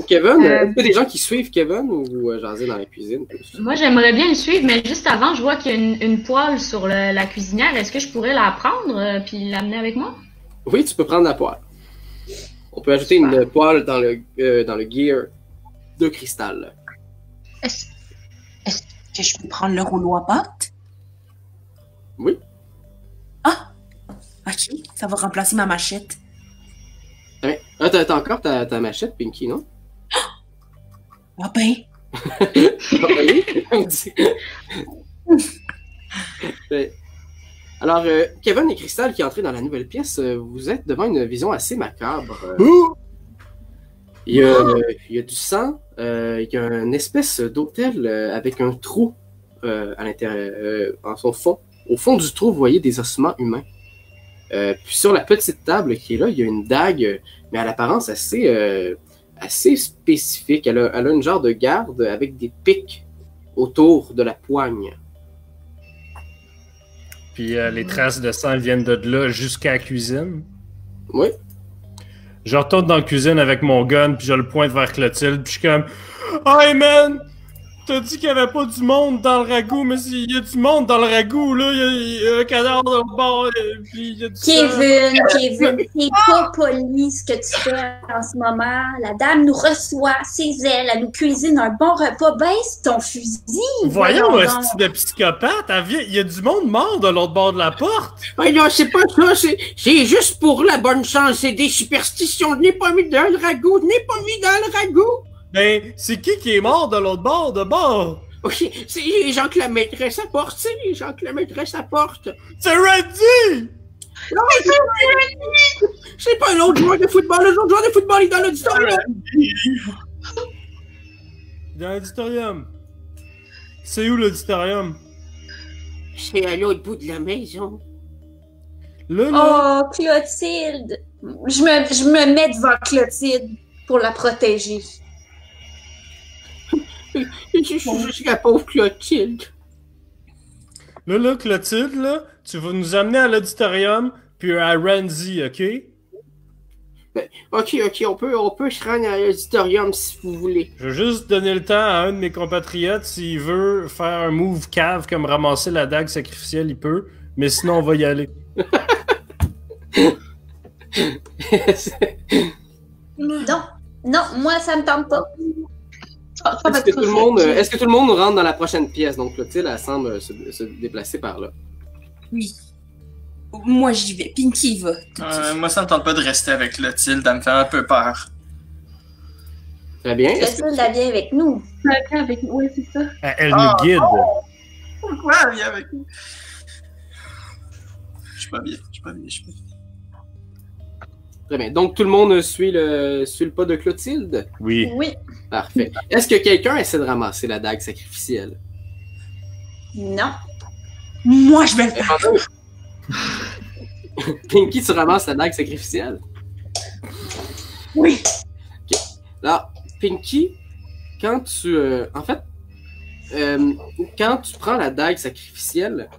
Kevin, est-ce qu'il y a des gens qui suivent Kevin ou jaser dans la cuisine? Moi, j'aimerais bien le suivre, mais juste avant, je vois qu'il y a une poêle sur la cuisinière. Est-ce que je pourrais la prendre puis l'amener avec moi? Oui, tu peux prendre la poêle. On peut ajouter une poêle dans le gear de cristal. Est-ce que je peux prendre le rouleau à pâte? Oui. Ah! OK, ça va remplacer ma machette. T'as encore ta machette, Pinky, non? Ah ben! Alors, Kevin et Cristal qui entrent dans la nouvelle pièce, vous êtes devant une vision assez macabre. Il y a du sang, il y a une espèce d'hôtel avec un trou à l'intérieur, en son fond, au fond du trou, vous voyez des ossements humains. Puis sur la petite table qui est là, il y a une dague, mais à l'apparence assez spécifique. Elle a une genre de garde avec des pics autour de la poigne. Puis les traces de sang viennent de là jusqu'à la cuisine. Oui. Je retourne dans la cuisine avec mon gun, puis je le pointe vers Clotilde, puis je suis comme « Hey man! T'as dit qu'il n'y avait pas du monde dans le ragoût, mais il y a du monde dans le ragoût, là. Il y a un cadavre dans le bord, puis il y a du Kevin, c'est pas poli ce que tu fais en ce moment. La dame nous reçoit, ses ailes, elle nous cuisine un bon repas. Baisse ton fusil. Voyons, est-ce de psychopathe? Il y a du monde mort de l'autre bord de la porte. Oui, non, c'est pas ça. C'est juste pour la bonne chance. C'est des superstitions. Je n'ai pas mis dans le ragoût. Je n'ai pas mis dans le ragoût. Ben, c'est qui est mort de l'autre bord, de bord? Oui, c'est les gens que la maîtresse apporte. C'est les gens que la maîtresse apporte. C'est Randy! Non, c'est pas l'autre joueur de football. Le joueur de football est dans l'auditorium. Dans l'auditorium. C'est où l'auditorium? C'est à l'autre bout de la maison. Là. Oh, Clotilde! Je me mets devant Clotilde pour la protéger. Je suis la pauvre Clotilde. Là, Clotilde, là, tu vas nous amener à l'auditorium, puis à Randy, OK? Ben, OK, on peut se rendre à l'auditorium si vous voulez. Je vais juste donner le temps à un de mes compatriotes, s'il veut faire un move cave comme ramasser la dague sacrificielle, il peut, mais sinon, on va y aller. Non, moi, ça me tente pas. Est-ce que tout le monde rentre dans la prochaine pièce? Donc, Clotilde, elle semble se déplacer par là. Oui. Moi, j'y vais. Pinky y va. Moi, ça me tente pas de rester avec Clotilde. Elle me fait un peu peur. Très bien. Clotilde, elle vient avec nous. Elle vient avec nous, oui, c'est ça. Elle nous guide. Pourquoi elle vient avec nous? Je suis pas bien. Très bien. Donc, tout le monde suit le pas de Clotilde? Oui. Oui. Parfait. Est-ce que quelqu'un essaie de ramasser la dague sacrificielle? Non. Moi, je vais le faire. Pinky, tu ramasses la dague sacrificielle? Oui. Okay. Alors, Pinky, quand tu... quand tu prends la dague sacrificielle,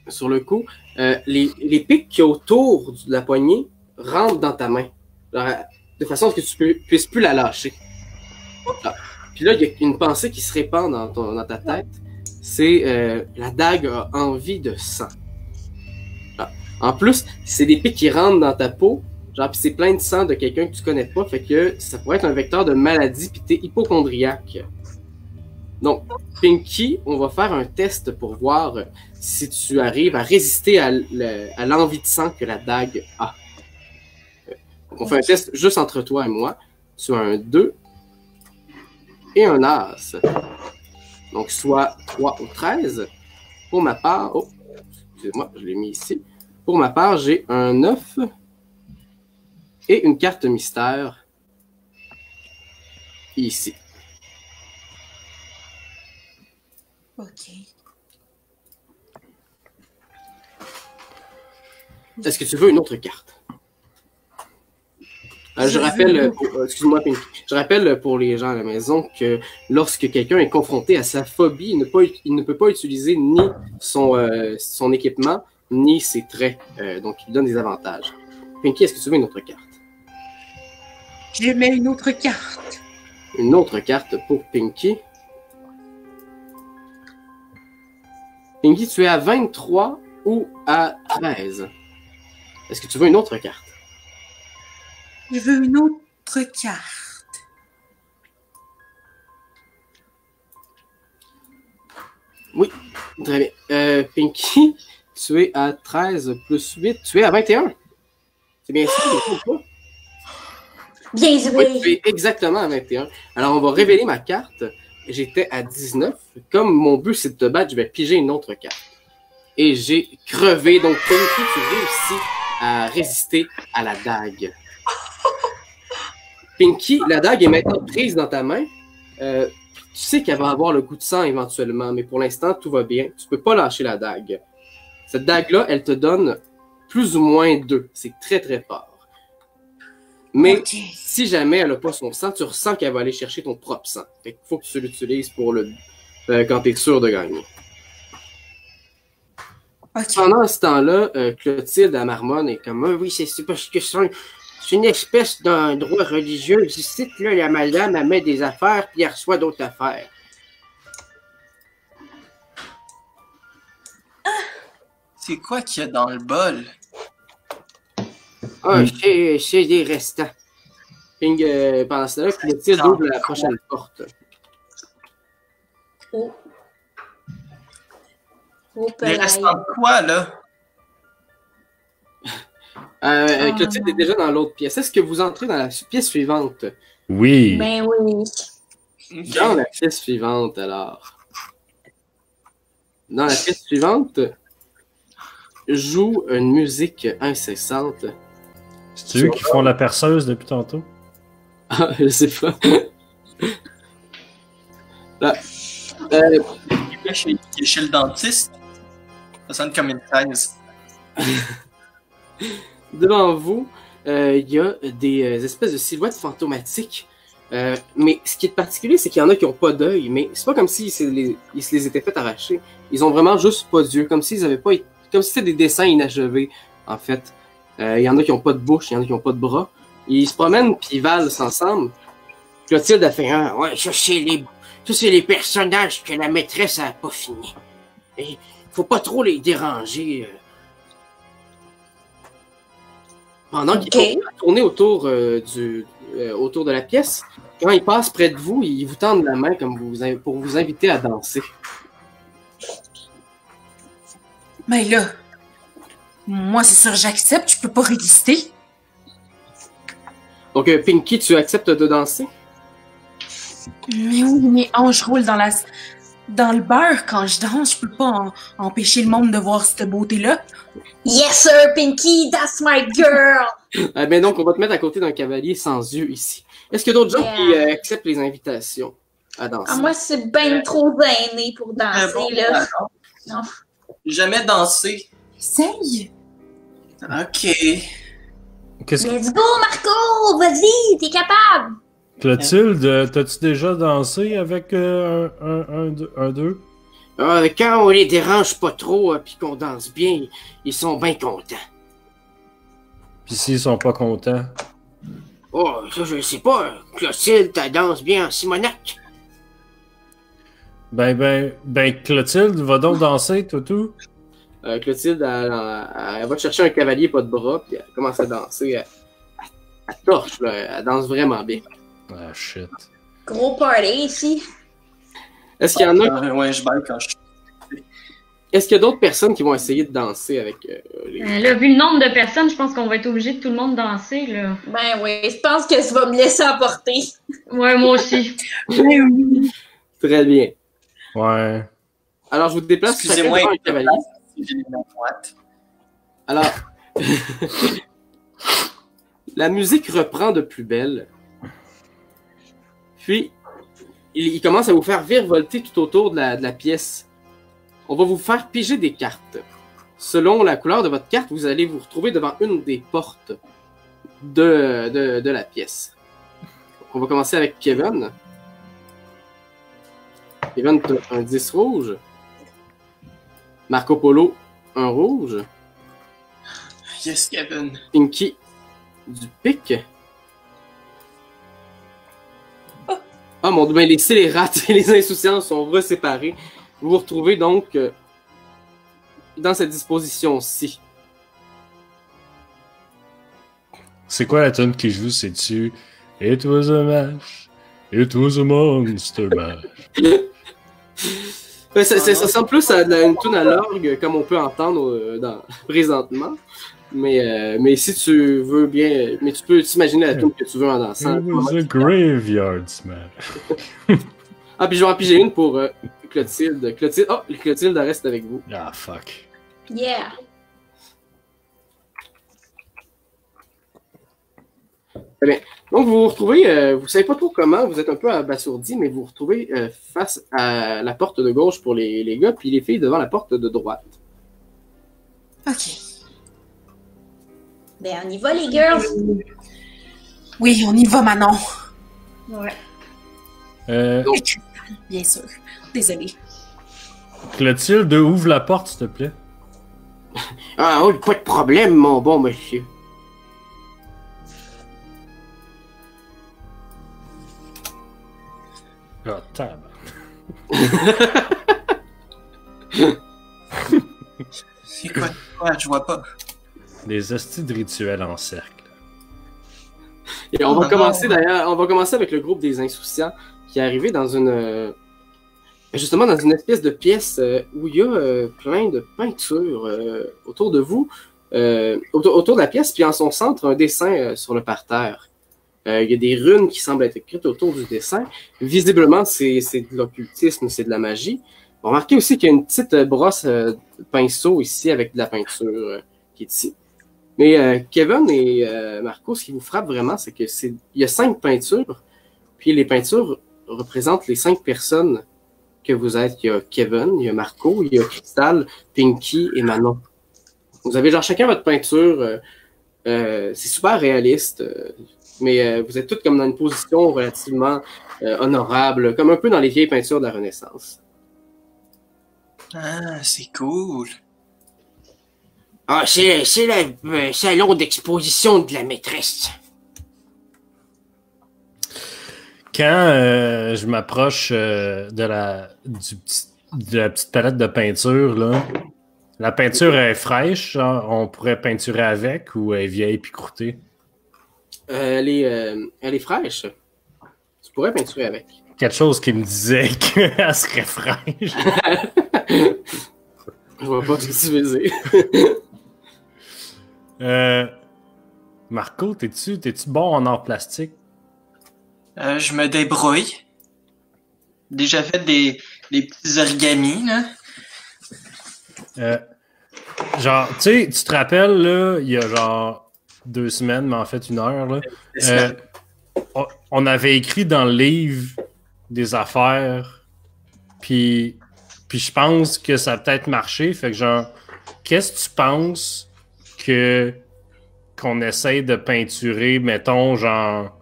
sur le coup, les pics qui autour de la poignée rentrent dans ta main. Alors, de façon à ce que tu puisses plus la lâcher. Ah. Puis là, il y a une pensée qui se répand dans ta tête. C'est la dague a envie de sang. Ah. En plus, c'est des pics qui rentrent dans ta peau. Genre, puis c'est plein de sang de quelqu'un que tu connais pas. Fait que ça pourrait être un vecteur de maladie, puis t'es hypochondriaque. Donc, Pinky, on va faire un test pour voir si tu arrives à résister à l'envie de sang que la dague a. On fait un test juste entre toi et moi. Tu as un 2 et un As. Donc, soit 3 ou 13. Pour ma part... Oh, excusez-moi, je l'ai mis ici. Pour ma part, j'ai un 9 et une carte mystère ici. OK. Est-ce que tu veux une autre carte? Je rappelle, excuse-moi, Pinky. Je rappelle pour les gens à la maison que lorsque quelqu'un est confronté à sa phobie, il ne peut pas utiliser ni son équipement, ni ses traits. Donc, il donne des avantages. Pinky, est-ce que tu veux une autre carte? Je mets une autre carte. Une autre carte pour Pinky. Pinky, tu es à 23 ou à 13? Est-ce que tu veux une autre carte? Je veux une autre carte. Oui, très bien. Pinky, tu es à 13 plus 8. Tu es à 21. C'est bien ça, je ne pas. Bien joué. Oui, tu es exactement à 21. Alors, on va révéler ma carte. J'étais à 19. Comme mon but, c'est de te battre, je vais piger une autre carte. Et j'ai crevé. Donc, Pinky, tu réussis à résister à la dague. Pinky, la dague est maintenant prise dans ta main. Tu sais qu'elle va avoir le goût de sang éventuellement, mais pour l'instant, tout va bien. Tu peux pas lâcher la dague. Cette dague-là, elle te donne plus ou moins 2. C'est très, très fort. Mais si jamais elle a pas son sang, tu ressens qu'elle va aller chercher ton propre sang. Fait qu'il faut que tu l'utilises pour quand t'es sûr de gagner. Ok. Pendant ce temps-là, Clotilde à Marmonne est comme oui, c'est parce que c'est une espèce d'un droit religieux. Ici, là, la madame, elle met des affaires, puis elle reçoit d'autres affaires. C'est quoi qu'il y a dans le bol? Ah, c'est des restants. Puis, pendant ce temps-là, Clotilde ouvre la prochaine porte. Oh. Oh, Les pelaille. restants de quoi, là? Clotilde est déjà dans l'autre pièce. Est-ce que vous entrez dans la pièce suivante? Oui. Ben oui. Dans la pièce suivante, alors. Dans la pièce suivante, joue une musique incessante. C'est eux qui font la perceuse depuis tantôt? Ah, je sais pas. Là. Chez le dentiste. Ça sonne comme une thèse. Devant vous, il y a des espèces de silhouettes fantomatiques. Mais ce qui est particulier, c'est qu'il y en a qui n'ont pas d'œil. Mais c'est pas comme s'ils se les étaient fait arracher. Ils ont vraiment juste pas d'yeux. Comme s'ils avaient pas. Comme si c'était des dessins inachevés, en fait. Il y en a qui n'ont pas de bouche, il y en a qui n'ont pas de bras. Ils se promènent puis ils valent ensemble. Clotilde a fait un. Ouais, ça c'est les personnages que la maîtresse a pas fini. Et faut pas trop les déranger. Pendant qu'ils vont tourner autour de la pièce, quand ils passent près de vous, ils vous tendent la main comme pour vous inviter à danser. Mais là, moi, c'est sûr, j'accepte, je peux pas résister. Donc, Pinky, tu acceptes de danser? Mais oui, mes hanches roulent dans le beurre quand je danse. Je peux pas empêcher le monde de voir cette beauté-là. Yes, sir, Pinky, that's my girl! Ben donc, on va te mettre à côté d'un cavalier sans yeux ici. Est-ce qu'il y a d'autres gens qui acceptent les invitations à danser? Ah, moi, c'est ben trop gêné pour danser, bon, là. Non. Jamais dansé. Essaye! Ok. Let's go, Marco! Vas-y, t'es capable! Clotilde, t'as-tu déjà dansé avec un deux? Quand on les dérange pas trop puis qu'on danse bien, ils sont bien contents. Puis s'ils sont pas contents? Oh, ça je sais pas. Clotilde, ta danse bien en Simonac. Ben, Clotilde, va donc danser, Toutou. Clotilde, elle va te chercher un cavalier pas de bras, puis elle commence à danser. Elle torche, là. Elle danse vraiment bien. Ah, shit. Gros party ici. Est-ce qu'il y en a... Ouais, je baille quand je... Est-ce qu'il y a d'autres personnes qui vont essayer de danser avec les... Là, vu le nombre de personnes, je pense qu'on va être obligé de tout le monde danser, là. Ben oui, je pense que ça va me laisser emporter. Ouais, moi aussi. Très bien. Ouais. Alors, je vous déplace. Excusez-moi, un cavalier. Alors, la musique reprend de plus belle. Puis, il commence à vous faire virevolter tout autour de la pièce. On va vous faire piger des cartes. Selon la couleur de votre carte, vous allez vous retrouver devant une des portes de la pièce. Donc, on va commencer avec Kevin. Kevin, tu as un 10 rouge. Marco Polo, un rouge. Yes, Kevin. Pinky, du pic. Ah mon dieu, ben les scélérates et les insouciants sont reséparés. Vous vous retrouvez donc dans cette disposition-ci. C'est quoi la tune qui joue? C'est-tu It was a mash, it was a monster mash. Ça ressemble plus à une tune à l'orgue, comme on peut entendre présentement. Mais si tu veux bien... Mais tu peux t'imaginer la tune que tu veux en dansant. It was a graveyard smash. Ah, puis je vais en piger une pour Clotilde. Clotilde reste avec vous. Ah, fuck. Yeah. Très bien. Donc, vous vous retrouvez, vous savez pas trop comment, vous êtes un peu abasourdi, mais vous vous retrouvez face à la porte de gauche pour les gars, puis les filles devant la porte de droite. OK. Ben, on y va, les girls. Oui, on y va, Manon. Ouais. Bien sûr. Désolée. Clotilde, ouvre la porte, s'il te plaît. Ah, oh, pas de problème, mon bon monsieur. Ah, tab. C'est quoi? Je vois pas. Des hosties de rituels en cercle. Et on va commencer d'ailleurs, on va commencer avec le groupe des insouciants qui est arrivé dans une justement dans une espèce de pièce où il y a plein de peintures autour de vous, autour de la pièce, puis en son centre un dessin sur le parterre. Il y a des runes qui semblent être écrites autour du dessin. Visiblement, c'est de l'occultisme, c'est de la magie. On remarquez aussi qu'il y a une petite brosse de pinceau ici avec de la peinture qui est ici. Mais Kevin et Marco, ce qui vous frappe vraiment, c'est que il y a 5 peintures, puis les peintures représentent les 5 personnes que vous êtes. Il y a Kevin, il y a Marco, il y a Crystal, Pinky et Manon. Vous avez genre chacun votre peinture. C'est super réaliste, mais vous êtes toutes comme dans une position relativement honorable, comme un peu dans les vieilles peintures de la Renaissance. Ah, c'est cool. Ah, c'est le salon d'exposition de la maîtresse. Quand je m'approche de la petite palette de peinture, là, la peinture est fraîche, genre, on pourrait peinturer avec, ou elle est vieille puis croûtée? Elle est fraîche. Tu pourrais peinturer avec. Quelque chose qui me disait qu'elle serait fraîche. Je vois pas ce que tu veux dire. Marco, t'es-tu bon en art plastique? Je me débrouille. Déjà fait des petits origamis, là. Genre, tu sais, tu te rappelles, là, il y a genre 2 semaines, mais en fait 1 heure, là, on avait écrit dans le livre des affaires, puis je pense que ça a peut-être marché, fait que genre, qu'est-ce que tu penses qu'on essaye de peinturer, mettons, genre,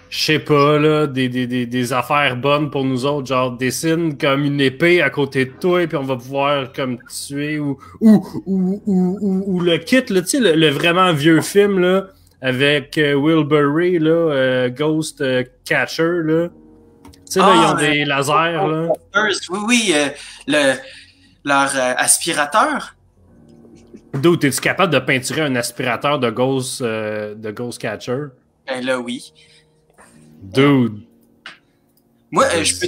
je sais pas, là, des affaires bonnes pour nous autres, genre, dessine comme une épée à côté de toi, puis on va pouvoir, comme, tuer, ou le kit, là, tu sais, le vraiment vieux film, là, avec Will Burry, là, Ghost Catcher, là. Tu sais, là, ils ont des lasers, là. Oui, leur aspirateur. D'où, es-tu capable de peinturer un aspirateur de Ghost Catcher? Ben là, oui. Dude. Moi, je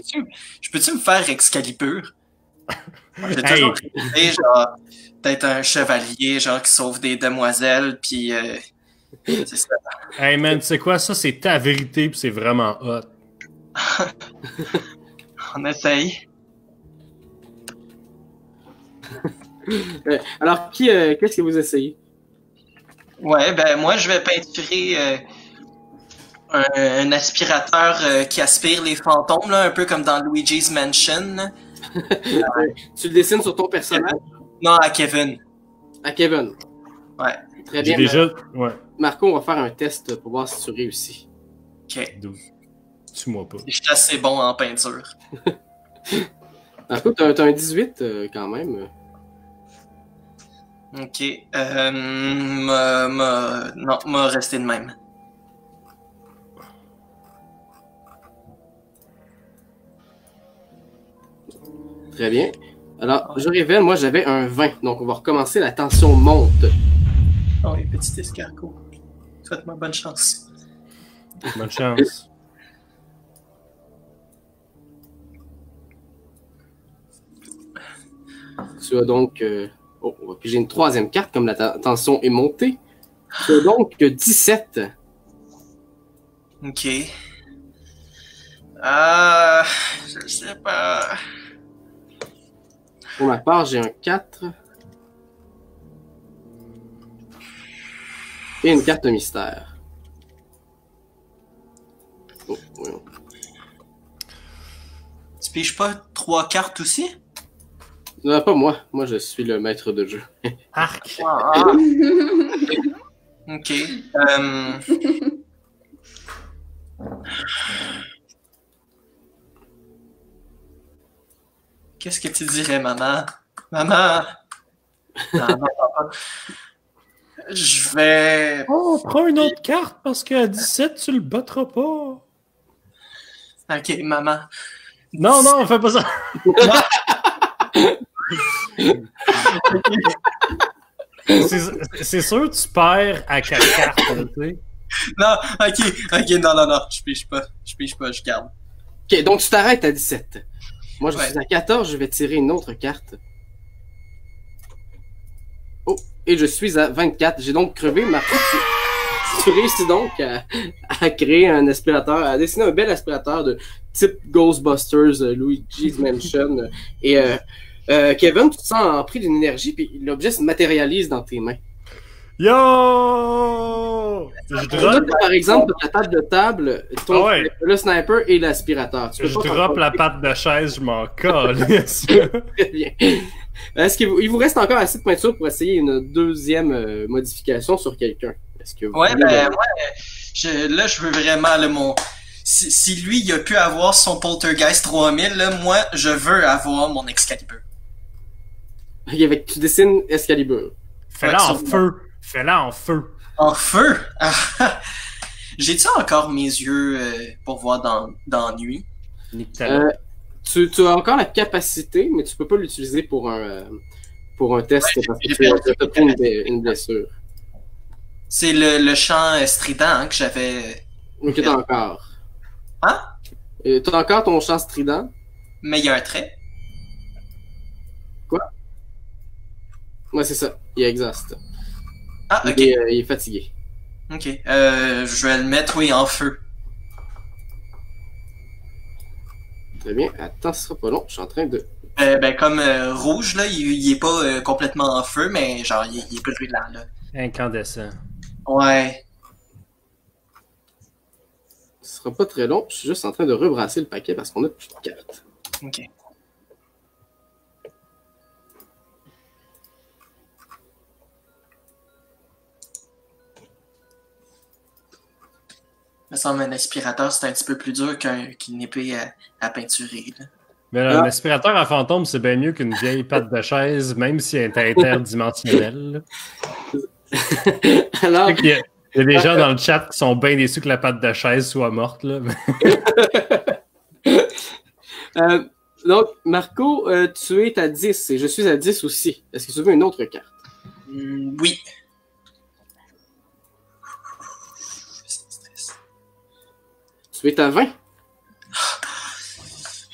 peux-tu me faire Excalibur? J'ai Hey. toujours rêvé, genre, d'être un chevalier, genre, qui sauve des demoiselles, puis c'est ça. Hey man, tu sais quoi? Ça, c'est ta vérité, puis c'est vraiment hot. On essaye. Alors, qu'est-ce que vous essayez? Ouais, ben moi, je vais peinturer un aspirateur qui aspire les fantômes, là, un peu comme dans Luigi's Mansion. Tu le dessines sur ton personnage? Non, à Kevin. À Kevin. Ouais. Très J'ai bien. déjà... Ouais. Marco, on va faire un test pour voir si tu réussis. Ok. Dude. Tue-moi pas. Je suis assez bon en peinture. Marco, t'as un 18 quand même. Ok. Non, m'a resté de même. Très bien. Alors, je révèle, moi j'avais un 20, donc on va recommencer, la tension monte. Oh, les petits escargots. Souhaite-moi bonne chance. Bonne chance. Tu as donc... on va piger une 3e carte, comme la tension est montée. Tu as donc 17. Ok. Je sais pas. Pour ma part, j'ai un 4. Et une carte mystère. Oh, voyons. Tu piges pas 3 cartes aussi? Non, pas moi. Moi, je suis le maître de jeu. Arc. Ok. Qu'est-ce que tu dirais, maman? Maman! Maman, papa. Je vais... Oh, prends une autre carte parce qu'à 17, tu le battras pas. Ok, maman. Non, non, fais pas ça. C'est sûr que tu perds à 4 cartes, tu sais. Non, ok, non, je pige pas, je garde. Ok, donc tu t'arrêtes à 17. Moi, je Ouais. suis à 14, je vais tirer une autre carte. Oh, et je suis à 24. J'ai donc crevé. Marco, tu réussis donc à créer un aspirateur, à dessiner un bel aspirateur de type Ghostbusters, Luigi's Mansion. Et Kevin, tu te sens empris d'une énergie, puis l'objet se matérialise dans tes mains. Yo! Je drop, Par exemple, ta table de table, ton, Ah ouais. le sniper et l'aspirateur. Tu peux je pas t'en drop la sortir. patte de chaise, je m'en colle. Très bien. Est-ce qu'il vous reste encore assez de peinture pour essayer une deuxième modification sur quelqu'un? Est-ce que vous Ouais, voulez ben, là, je veux vraiment, là, si lui, il a pu avoir son Poltergeist 3000, là, moi, je veux avoir mon Excalibur. Ok, avec, tu dessines Excalibur. Fais-la Ouais, en feu. Fais-la en feu. En feu? J'ai-tu encore mes yeux pour voir dans la nuit? Nique ta mère. Tu as encore la capacité, mais tu peux pas l'utiliser pour un test parce que j'ai tu as perdu. pris une blessure. C'est le chant strident hein, que j'avais... Donc t'as encore. Hein? T'as encore ton chant strident. Mais il y a un trait. Ouais, c'est ça. Il exhaust. Ah, ok. Il est fatigué. Ok. Je vais le mettre, oui, en feu. Très bien. Attends, ce sera pas long. Je suis en train de... Ben, comme rouge, là, il est pas complètement en feu, mais genre, il est brûlant, là. Incandescent. Ouais. Ce sera pas très long. Je suis juste en train de rebrasser le paquet parce qu'on a plus de cartes. Ok. Il me semble un aspirateur, c'est un petit peu plus dur qu'une épée à peinturer, là. Mais un aspirateur à fantôme, c'est bien mieux qu'une vieille patte de chaise, même si elle est interdimensionnelle. Alors, Il y a des gens dans le chat qui sont bien déçus que la patte de chaise soit morte. Là. donc, Marco, tu es à 10 et je suis à 10 aussi. Est-ce que tu veux une autre carte? Oui. Tu es à 20?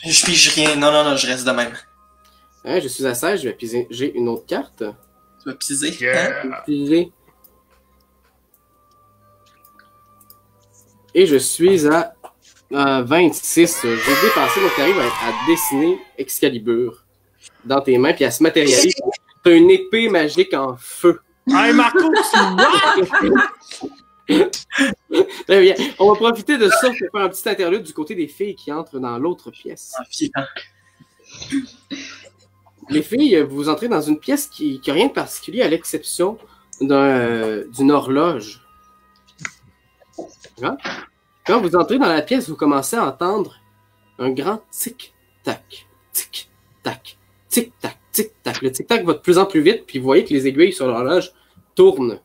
Je pige rien. Non, je reste de même. Ouais, je suis à 16, je vais piger. J'ai une autre carte. Tu vas piser? Yeah. Hein? Piger. Et je suis à 26. J'ai dépassé, donc tu arrives à dessiner Excalibur dans tes mains, puis elle se matérialise. Tu as une épée magique en feu. Hey Marco, tu Très bien. On va profiter de ça pour faire un petit interlude du côté des filles qui entrent dans l'autre pièce. Les filles, vous entrez dans une pièce qui n'a rien de particulier à l'exception d'une horloge. Hein? Quand vous entrez dans la pièce, vous commencez à entendre un grand tic-tac, tic-tac, tic-tac, tic-tac. Le tic-tac va de plus en plus vite, puis vous voyez que les aiguilles sur l'horloge tournent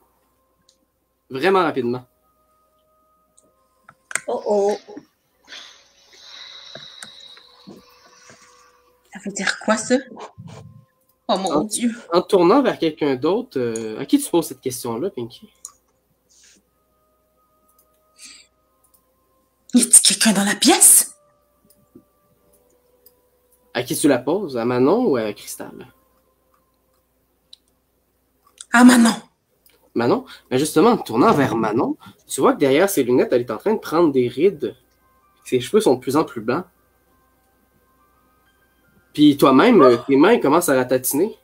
vraiment rapidement. Oh oh. Ça veut dire quoi, ça? Oh mon Dieu. En tournant vers quelqu'un d'autre, à qui tu poses cette question-là, Pinky? Y a-t-il quelqu'un dans la pièce? À qui tu la poses? À Manon ou à Cristal? Ah, Manon. Manon? Mais justement, en tournant vers Manon, tu vois que derrière ses lunettes, elle est en train de prendre des rides. Ses cheveux sont de plus en plus blancs. Puis toi-même, tes mains commencent à la tatiner.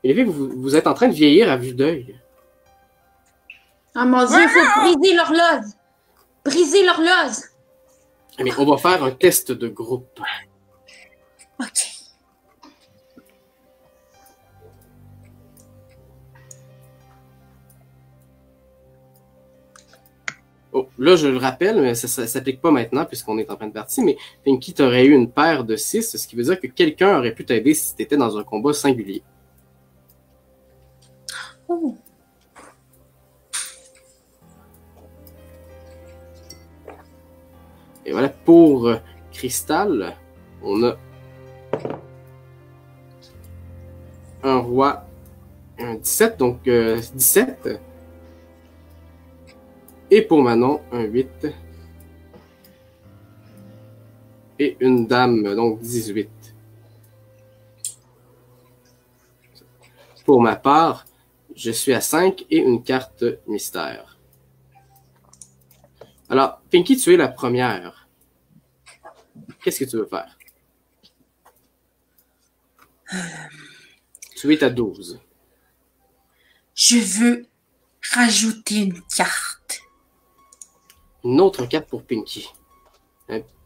Et les filles, vous êtes en train de vieillir à vue d'œil. Oh mon Dieu, il faut briser l'horloge. Briser l'horloge. Mais on va faire un test de groupe. OK. Oh, là, je le rappelle, mais ça ne s'applique pas maintenant puisqu'on est en fin de partie, mais Pinky, tu aurais eu une paire de 6, ce qui veut dire que quelqu'un aurait pu t'aider si tu étais dans un combat singulier. Oh. Et voilà, pour Crystal, on a un roi, un 17, donc 17. Et pour Manon, un 8. Et une dame, donc 18. Pour ma part, je suis à 5 et une carte mystère. Alors, Pinky, tu es la première. Qu'est-ce que tu veux faire? Tu es à 12. Je veux rajouter une carte. Une autre carte pour Pinky.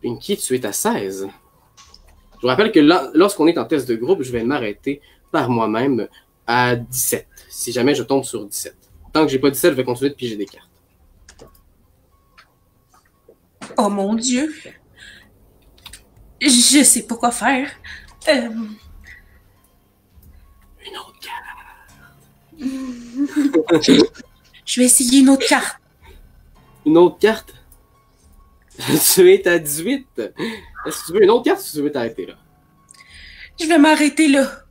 Pinky, tu es à 16. Je vous rappelle que lorsqu'on est en test de groupe, je vais m'arrêter par moi-même à 17. Si jamais je tombe sur 17. Tant que j'ai pas 17, je vais continuer de piger des cartes. Oh mon Dieu. Je sais pas quoi faire. Une autre carte. Je vais essayer une autre carte. Une autre carte? Tu es à 18. Est-ce que tu veux une autre carte ou tu veux t'arrêter là? Je vais m'arrêter là.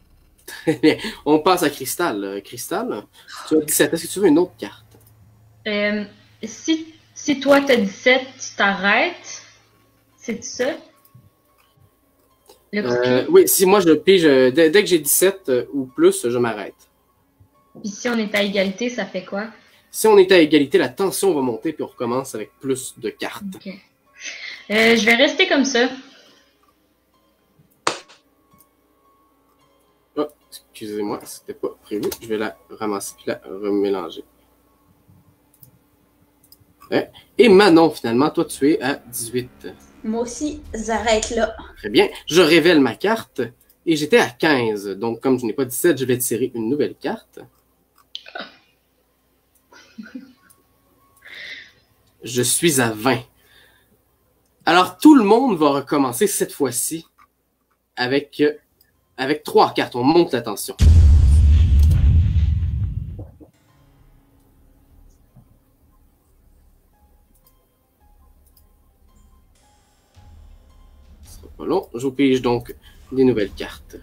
Très bien. On passe à Crystal. Crystal, tu as 17. Est-ce que tu veux une autre carte? Si toi t'as 17, tu t'arrêtes. C'est ça? Le couplet? Oui, si moi je pige, dès que j'ai 17 ou plus, je m'arrête. Puis si on est à égalité, ça fait quoi? Si on est à égalité, la tension va monter puis on recommence avec plus de cartes. Ok. Je vais rester comme ça. Oh, excusez-moi, c'était pas prévu. Je vais la ramasser puis la remélanger. Ouais. Et Manon, finalement, toi tu es à 18. Moi aussi, j'arrête là. Très bien. Je révèle ma carte et j'étais à 15. Donc, comme je n'ai pas 17, je vais tirer une nouvelle carte. Je suis à 20. Alors, tout le monde va recommencer cette fois-ci avec 3 cartes. On monte la tension. Ce sera pas long. Je vous pige donc des nouvelles cartes.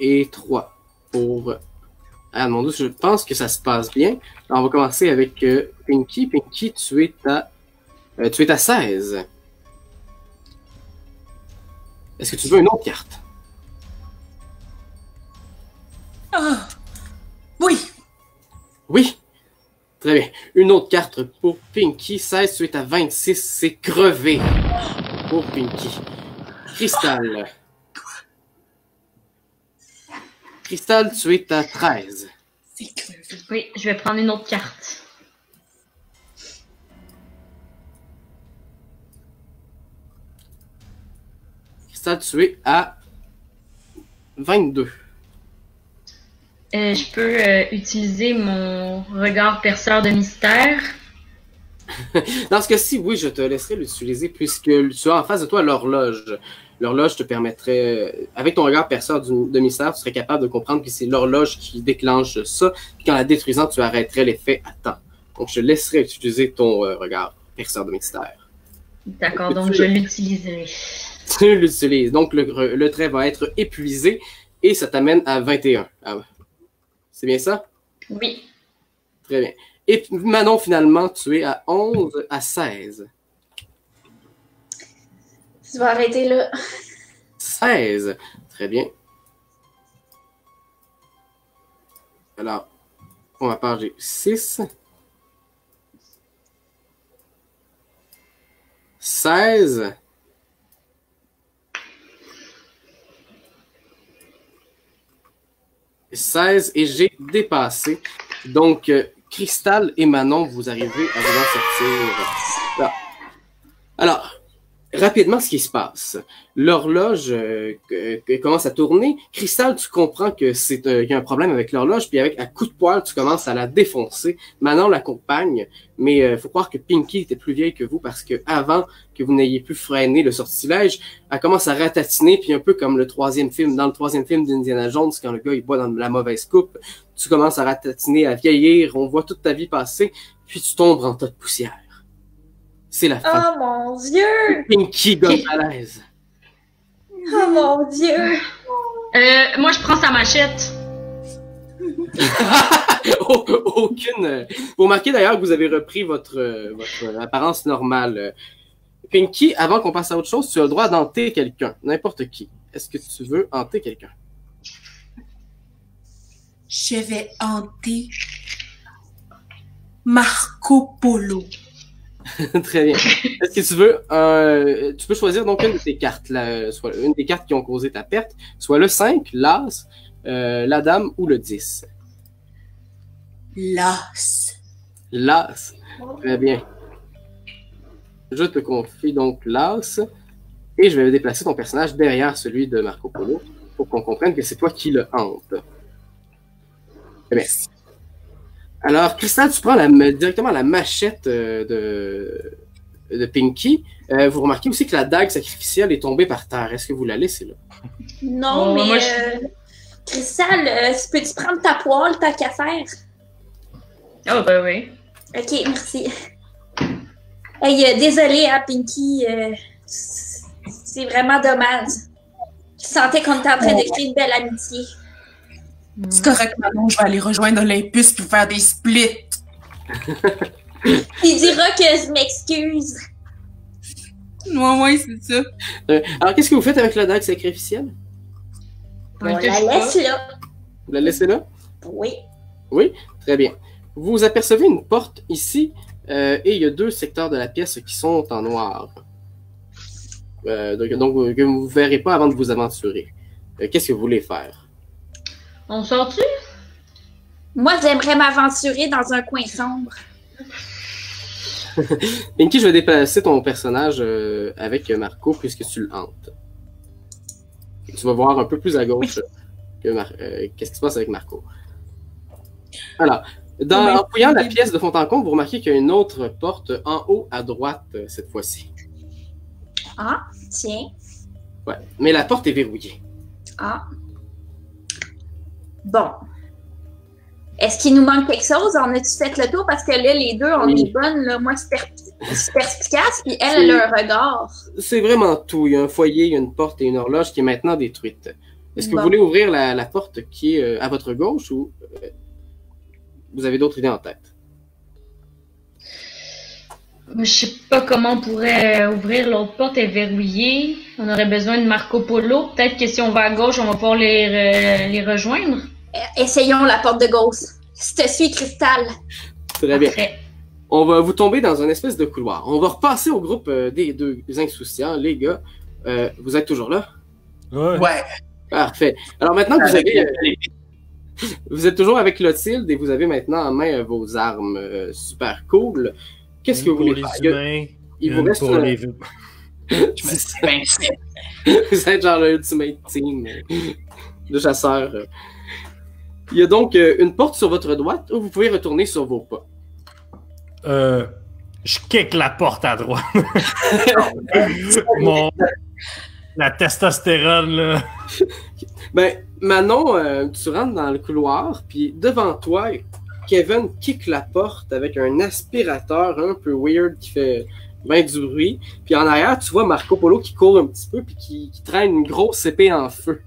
Et 3 pour... Ah mon Dieu, je pense que ça se passe bien. Alors, on va commencer avec Pinky. Pinky, tu es à 16. Est-ce que tu veux une autre carte? Ah. Oui. Oui. Très bien. Une autre carte pour Pinky. 16, tu es à 26. C'est crevé pour Pinky. Crystal. Crystal, tu es à 13. C'est crevé. Oui, je vais prendre une autre carte. Crystal, tu es à 22. Je peux utiliser mon regard perceur de mystère. Dans ce cas-ci, oui, je te laisserai l'utiliser puisque tu as en face de toi l'horloge. L'horloge te permettrait, avec ton regard perceur de mystère, tu serais capable de comprendre que c'est l'horloge qui déclenche ça. Puis qu'en la détruisant, tu arrêterais l'effet à temps. Donc, je te laisserai utiliser ton regard perceur de mystère. D'accord, donc je l'utiliserai. Tu l'utilises. Donc, le trait va être épuisé et ça t'amène à 21. Ah, c'est bien ça? Oui. Très bien. Et Manon, finalement, tu es à 11 à 16. Je vais arrêter là. 16. Très bien. Alors, pour ma part, j'ai 6. 16. Et j'ai dépassé. Donc, Cristal et Manon, vous arrivez à vous en sortir. Là. Alors, rapidement, ce qui se passe. L'horloge commence à tourner. Cristal, tu comprends que il y a un problème avec l'horloge, puis avec un coup de poing, tu commences à la défoncer. Manon l'accompagne, mais faut croire que Pinky était plus vieille que vous parce que avant que vous n'ayez pu freiner le sortilège, elle commence à ratatiner, puis un peu comme dans le troisième film d'Indiana Jones, quand le gars il boit dans la mauvaise coupe, tu commences à ratatiner, à vieillir, on voit toute ta vie passer, puis tu tombes en tas de poussière. C'est la fin. Oh mon Dieu! Pinky gomme à l'aise. Oh mon Dieu! Moi, je prends sa machette. Aucune. Vous remarquez d'ailleurs que vous avez repris votre apparence normale. Pinky, avant qu'on passe à autre chose, tu as le droit d'hanter quelqu'un, n'importe qui. Est-ce que tu veux hanter quelqu'un? Je vais hanter Marco Polo. Très bien. Est-ce que tu veux... tu peux choisir donc une de tes cartes, soit une des cartes qui ont causé ta perte, soit le 5, l'As, la Dame ou le 10. L'As. L'As. Très bien. Je te confie donc l'As et je vais déplacer ton personnage derrière celui de Marco Polo pour qu'on comprenne que c'est toi qui le hante. Très bien. Alors, Cristal, tu prends directement la machette de Pinky. Vous remarquez aussi que la dague sacrificielle est tombée par terre. Est-ce que vous la laissez là? Non, mais Cristal, peux-tu prendre ta poêle, ta qu'à faire? Oh, ben oui. Ok, merci. Hey, désolé, hein, Pinky. C'est vraiment dommage. Je sentais qu'on était en train de créer une belle amitié. C'est correct, Manon, je vais aller rejoindre Olympus pour faire des splits. Il dira que je m'excuse. Ouais, c'est ça. Alors, qu'est-ce que vous faites avec la dague sacrificielle? On la laisse là. Vous la laissez là? Oui. Oui? Très bien. Vous apercevez une porte ici et il y a 2 secteurs de la pièce qui sont en noir. Donc que vous ne verrez pas avant de vous aventurer. Qu'est-ce que vous voulez faire? On sort-tu? Moi, j'aimerais m'aventurer dans un coin sombre. Pinky, je vais déplacer ton personnage avec Marco puisque tu le hantes. Tu vas voir un peu plus à gauche qu'est-ce qui se passe avec Marco. Alors, en fouillant la pièce de fond en comble, vous remarquez qu'il y a une autre porte en haut à droite cette fois-ci. Ah, tiens. Ouais, mais la porte est verrouillée. Ah. Bon. Est-ce qu'il nous manque quelque chose? En as-tu fait le tour? Parce que là, les deux, on est bonnes. Là. Moi, c'est perspicace, puis elle a un regard. C'est vraiment tout. Il y a un foyer, il y a une porte et une horloge qui est maintenant détruite. Est-ce que vous voulez ouvrir la porte qui est à votre gauche ou vous avez d'autres idées en tête? Je sais pas comment on pourrait ouvrir l'autre porte, elle est verrouillée. On aurait besoin de Marco Polo. Peut-être que si on va à gauche, on va pouvoir les rejoindre. Essayons la porte de gauche. Je te suis, Cristal. Très bien. On va vous tomber dans une espèce de couloir. On va repasser au groupe des 2 insouciants. Les gars, vous êtes toujours là? Ouais. Parfait. Alors maintenant que vous avez... vous êtes toujours avec Clotilde et vous avez maintenant en main vos armes super cool. Qu'est-ce que vous voulez faire? Humains, il vous reste... Vous êtes genre l'ultimate team de chasseurs. Il y a donc une porte sur votre droite où vous pouvez retourner sur vos pas. Je kick la porte à droite. La testostérone, là. Ben, Manon, tu rentres dans le couloir, puis devant toi, Kevin kick la porte avec un aspirateur un peu weird qui fait bien du bruit. Puis en arrière, tu vois Marco Polo qui court un petit peu, puis qui traîne une grosse épée en feu.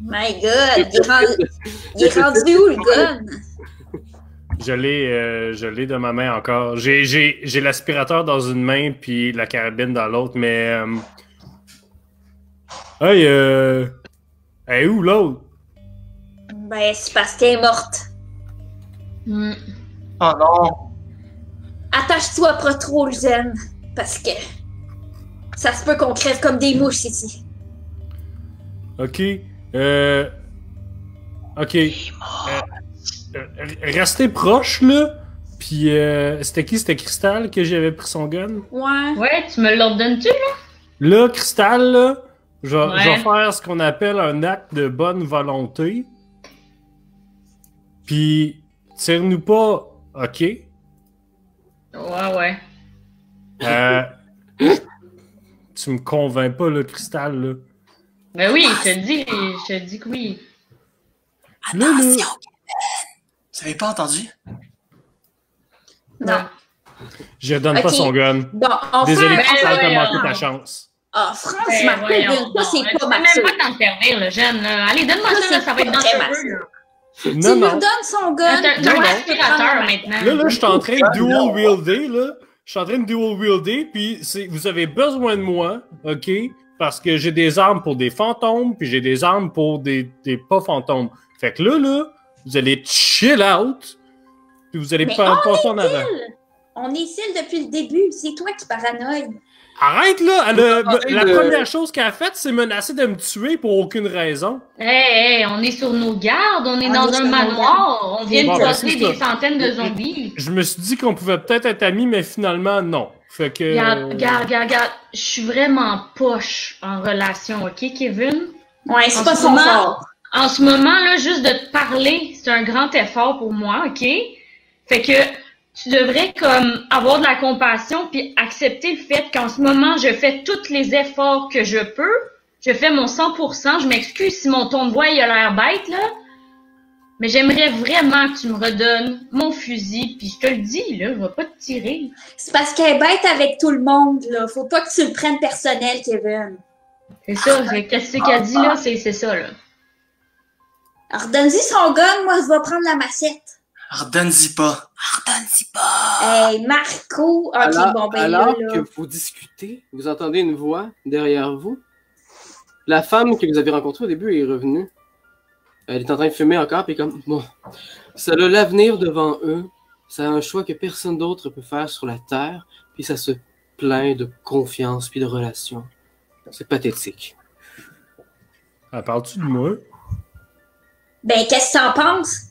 My God! Il est rendu où, le gun? Je l'ai de ma main encore. J'ai l'aspirateur dans une main puis la carabine dans l'autre, mais... Hey, où l'autre? Ben, c'est parce qu'elle est morte. Oh non! Attache-toi pas trop, Zen, parce que ça se peut qu'on crève comme des mouches ici. Ok. Ok. Restez proche, là. Puis, c'était qui? C'était Crystal que j'avais pris son gun? Ouais. Ouais, tu me l'ordonnes-tu, là? Là, Crystal, là, je Ouais. vais faire ce qu'on appelle un acte de bonne volonté. Puis, tire-nous pas, ok? Ouais. Tu me convaincs pas, là, Crystal, là. Ben oui, je te dis que oui. Là, Vous avez pas entendu? Non. je redonne pas Ok. son gun. Bon, on Désolé, fait Crystal, t'as ouais, manqué ouais. ta chance. Ah, franchement, voyons ça, donc. c'est Tu pas peux mature. même pas t'en servir, le jeune, là. Allez, donne-moi Ça, ça, là, c'est ça va être pas dans très le mature. feu, là. Tu Non, lui non. redonnes son gun. T'as puis un moi, je peux aspirateur prendre- maintenant. Là, je suis en train de dual wielder, là. Je suis en train de dual wielder, puis vous avez besoin de moi, ok? Parce que j'ai des armes pour des fantômes, puis j'ai des armes pour des pas fantômes. Fait que là, vous allez chill out, puis vous allez Mais passer en avant. On est ici depuis le début. C'est toi qui paranoïe. Arrête, là! La de- première chose qu'elle a faite, c'est menacer de me tuer pour aucune raison. Hey, on est sur nos gardes, on est On dans est sur un nos manoir, on vient Bon, de ben, passer c'est des ça. centaines de zombies. Je me suis dit qu'on pouvait peut-être être amis, mais finalement, non. Fait que... Regarde, je suis vraiment poche en relation, ok, Kevin? Ouais, c'est En pas ce son moment- fort. En ce moment, là, juste de te parler, c'est un grand effort pour moi, ok? Fait que tu devrais comme avoir de la compassion puis accepter le fait qu'en ce moment, je fais tous les efforts que je peux. Je fais mon 100%. Je m'excuse si mon ton de voix il a l'air bête, là. Mais j'aimerais vraiment que tu me redonnes mon fusil. Puis je te le dis, là, je vais pas te tirer. C'est parce qu'elle est bête avec tout le monde, là. Faut pas que tu le prennes personnel, Kevin. C'est ça, qu'est-ce qu'elle dit, là? C'est ça, là. Alors, donne-y son gun, moi, je vais prendre la machette. Redonne-y pas. Hey, Marco. Ok, Alors, bon, ben alors là. que vous discutez, vous entendez une voix derrière vous. La femme que vous avez rencontrée au début est revenue. Elle est en train de fumer encore, puis comme, bon, ça a l'avenir devant eux. Ça a un choix que personne d'autre peut faire sur la Terre, puis ça se plaint de confiance puis de relations. C'est pathétique. Ah, parles-tu de moi? Ben, qu'est-ce que t'en penses?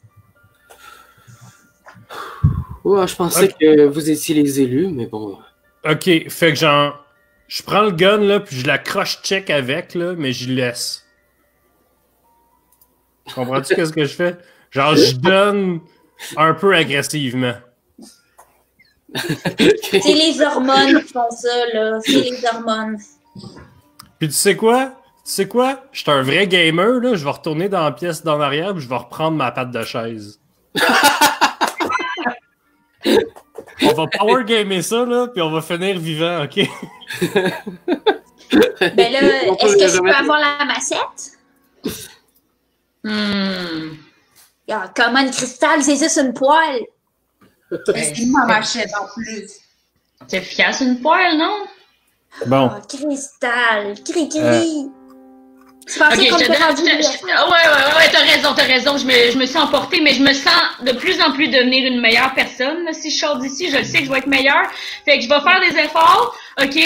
Ouais, je pensais que vous étiez les élus, mais bon. Ok, fait que genre, je prends le gun, là, puis je la croche-check avec, là, mais j'y laisse. Comprends-tu qu'est-ce que je fais? Genre, je donne un peu agressivement. C'est les hormones qui font ça, là. C'est les hormones. Puis tu sais quoi? Tu sais quoi? Je suis un vrai gamer, là. Je vais retourner dans la pièce d'en arrière, puis je vais reprendre ma patte de chaise. On va power gamer ça, là, puis on va finir vivant, ok? Ben là, On peut est-ce que je peux remettre- avoir la machette? Ah, comment une cristal, c'est juste une poêle. C'est ma machette en plus. C'est efficace une poêle, non? Bon. Oh, cristal, cri-cri. Tu pensais Ok, qu'on je te était donne. rendu là? Ouais, t'as raison. Je me suis emportée, mais je me sens de plus en plus devenir une meilleure personne. Là. Si je sors d'ici, je sais que je vais être meilleure. Fait que je vais faire des efforts, ok?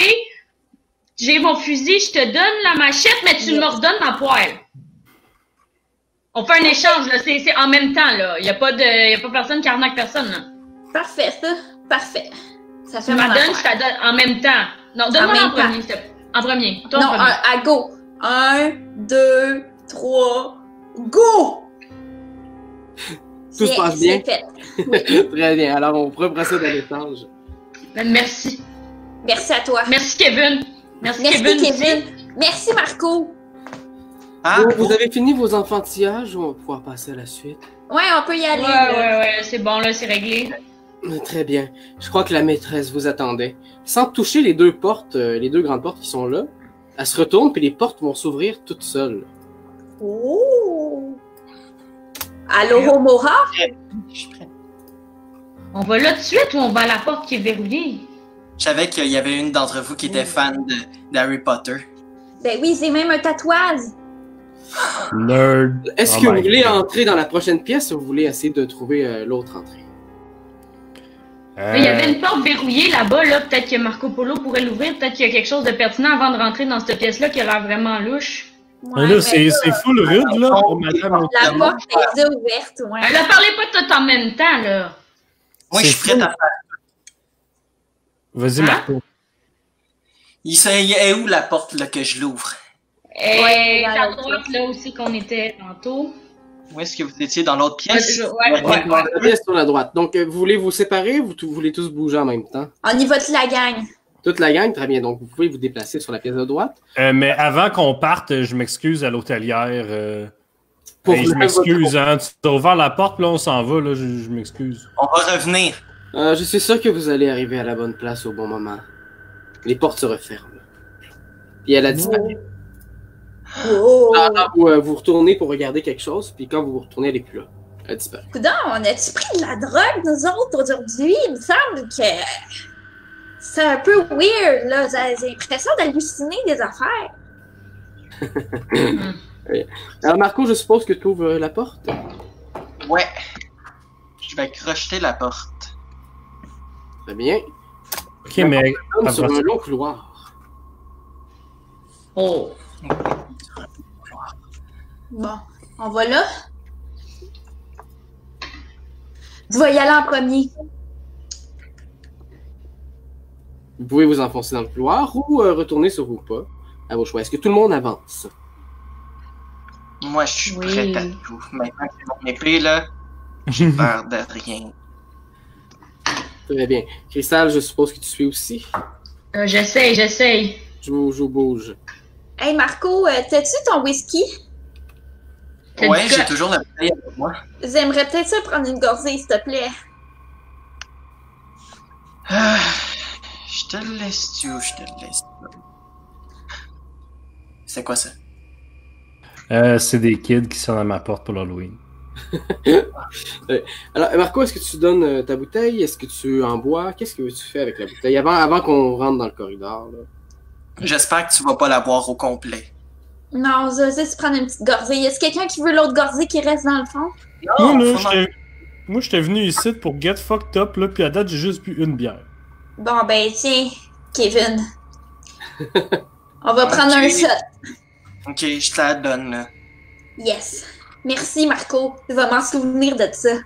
J'ai mon fusil, je te donne la machette, mais tu me redonnes ma poêle. On fait un échange, là. C'est en même temps, là. Y a pas personne qui arnaque personne, là. Parfait, ça. Parfait. Ça fait Tu me mon la donnes, affaire. je te la donne en même temps. Non, donne-moi En en même premier, s'il te plaît. En premier. Toi, Non, en premier. à go. 1, 2, 3, go! Tout se passe bien. C'est fait. Très bien. Alors, on pourrait procéder à l'échange. Ben, merci. Merci à toi. Merci, Kevin. Merci, Kevin. Kevin. aussi. Merci, Marco. Ah, Vous avez fini vos enfantillages ou on va pouvoir passer à la suite? Ouais, on peut y aller. là. Ouais, c'est bon, là, c'est réglé. Très bien. Je crois que la maîtresse vous attendait. Sans toucher les deux portes, les deux grandes portes qui sont là, elle se retourne puis les portes vont s'ouvrir toutes seules. Oh! Allô, Homora? je suis prêt. On va là tout de suite ou on va à la porte qui est verrouillée? Je savais qu'il y avait une d'entre vous qui était fan d'Harry Potter. Ben oui, c'est même un tatouage. Nerd. Est-ce Oh que vous my voulez God. entrer dans la prochaine pièce ou vous voulez essayer de trouver l'autre entrée? Il y avait une porte verrouillée là-bas, là. Peut-être que Marco Polo pourrait l'ouvrir. Peut-être qu'il y a quelque chose de pertinent avant de rentrer dans cette pièce-là qui a l'air vraiment louche. Mais là, c'est full rude, là, pour madame. La porte est déjà ouverte, ouais. Elle ne parlait pas tout en même temps, là. Moi, je suis prête à faire. Vas-y, Marco. Il est où la porte là, que je l'ouvre? Et à droite, là aussi qu'on était tantôt. Où est-ce que vous étiez dans l'autre pièce? Ouais. La pièce sur la droite. Donc, vous voulez vous séparer ou vous voulez tous bouger en même temps? On y va de la gang. Toute la gang, très bien. Donc, vous pouvez vous déplacer sur la pièce de droite. Mais avant qu'on parte, je m'excuse à l'hôtelière. Je Pour m'excuse, hein. Tu as ouvert la porte, là, on s'en va, là, je m'excuse. On va revenir. Je suis sûr que vous allez arriver à la bonne place au bon moment. Les portes se referment. Puis elle a disparu. Oh! Vous retournez pour regarder quelque chose, puis quand vous vous retournez, elle est plus là. Elle a disparu. Coudon, on a-tu pris de la drogue, nous autres, aujourd'hui? Il me semble que c'est un peu weird, là. J'ai l'impression d'halluciner des affaires. Alors, Marco, je suppose que tu ouvres la porte? Ouais. Je vais crocheter la porte. Très bien. Ok, mais. Comme sur un long couloir. Oh. Bon, on va là. Tu vas y aller en premier. Vous pouvez vous enfoncer dans le couloir ou retourner sur vos pas, à vos choix. Est-ce que tout le monde avance? Moi, je suis prête à tout. Maintenant que j'ai mon épée, là, j'ai peur de rien. Très bien. Cristal, je suppose que tu suis aussi. J'essaye. Je bouge. Hey Marco, t'as-tu ton whisky? Ouais, j'ai toujours la bouteille avec moi. J'aimerais peut-être ça prendre une gorgée, s'il te plaît. Je te le laisse, je te le laisse. C'est quoi ça? C'est des kids qui sont à ma porte pour l'Halloween. Alors, Marco, est-ce que tu donnes ta bouteille? Est-ce que tu en bois? Qu'est-ce que tu fais avec la bouteille? Avant qu'on rentre dans le corridor, là. J'espère que tu vas pas la boire au complet. Non, je vais juste prendre une petite gorgée. Y a quelqu'un qui veut l'autre gorgée qui reste dans le fond? Moi, j'étais venu ici pour get fucked up, là, puis à date, j'ai juste bu une bière. Bon, ben, tiens, Kevin. On va prendre un shot. Ok, je te la donne, là. Yes. Merci, Marco. Je vais m'en souvenir de ça.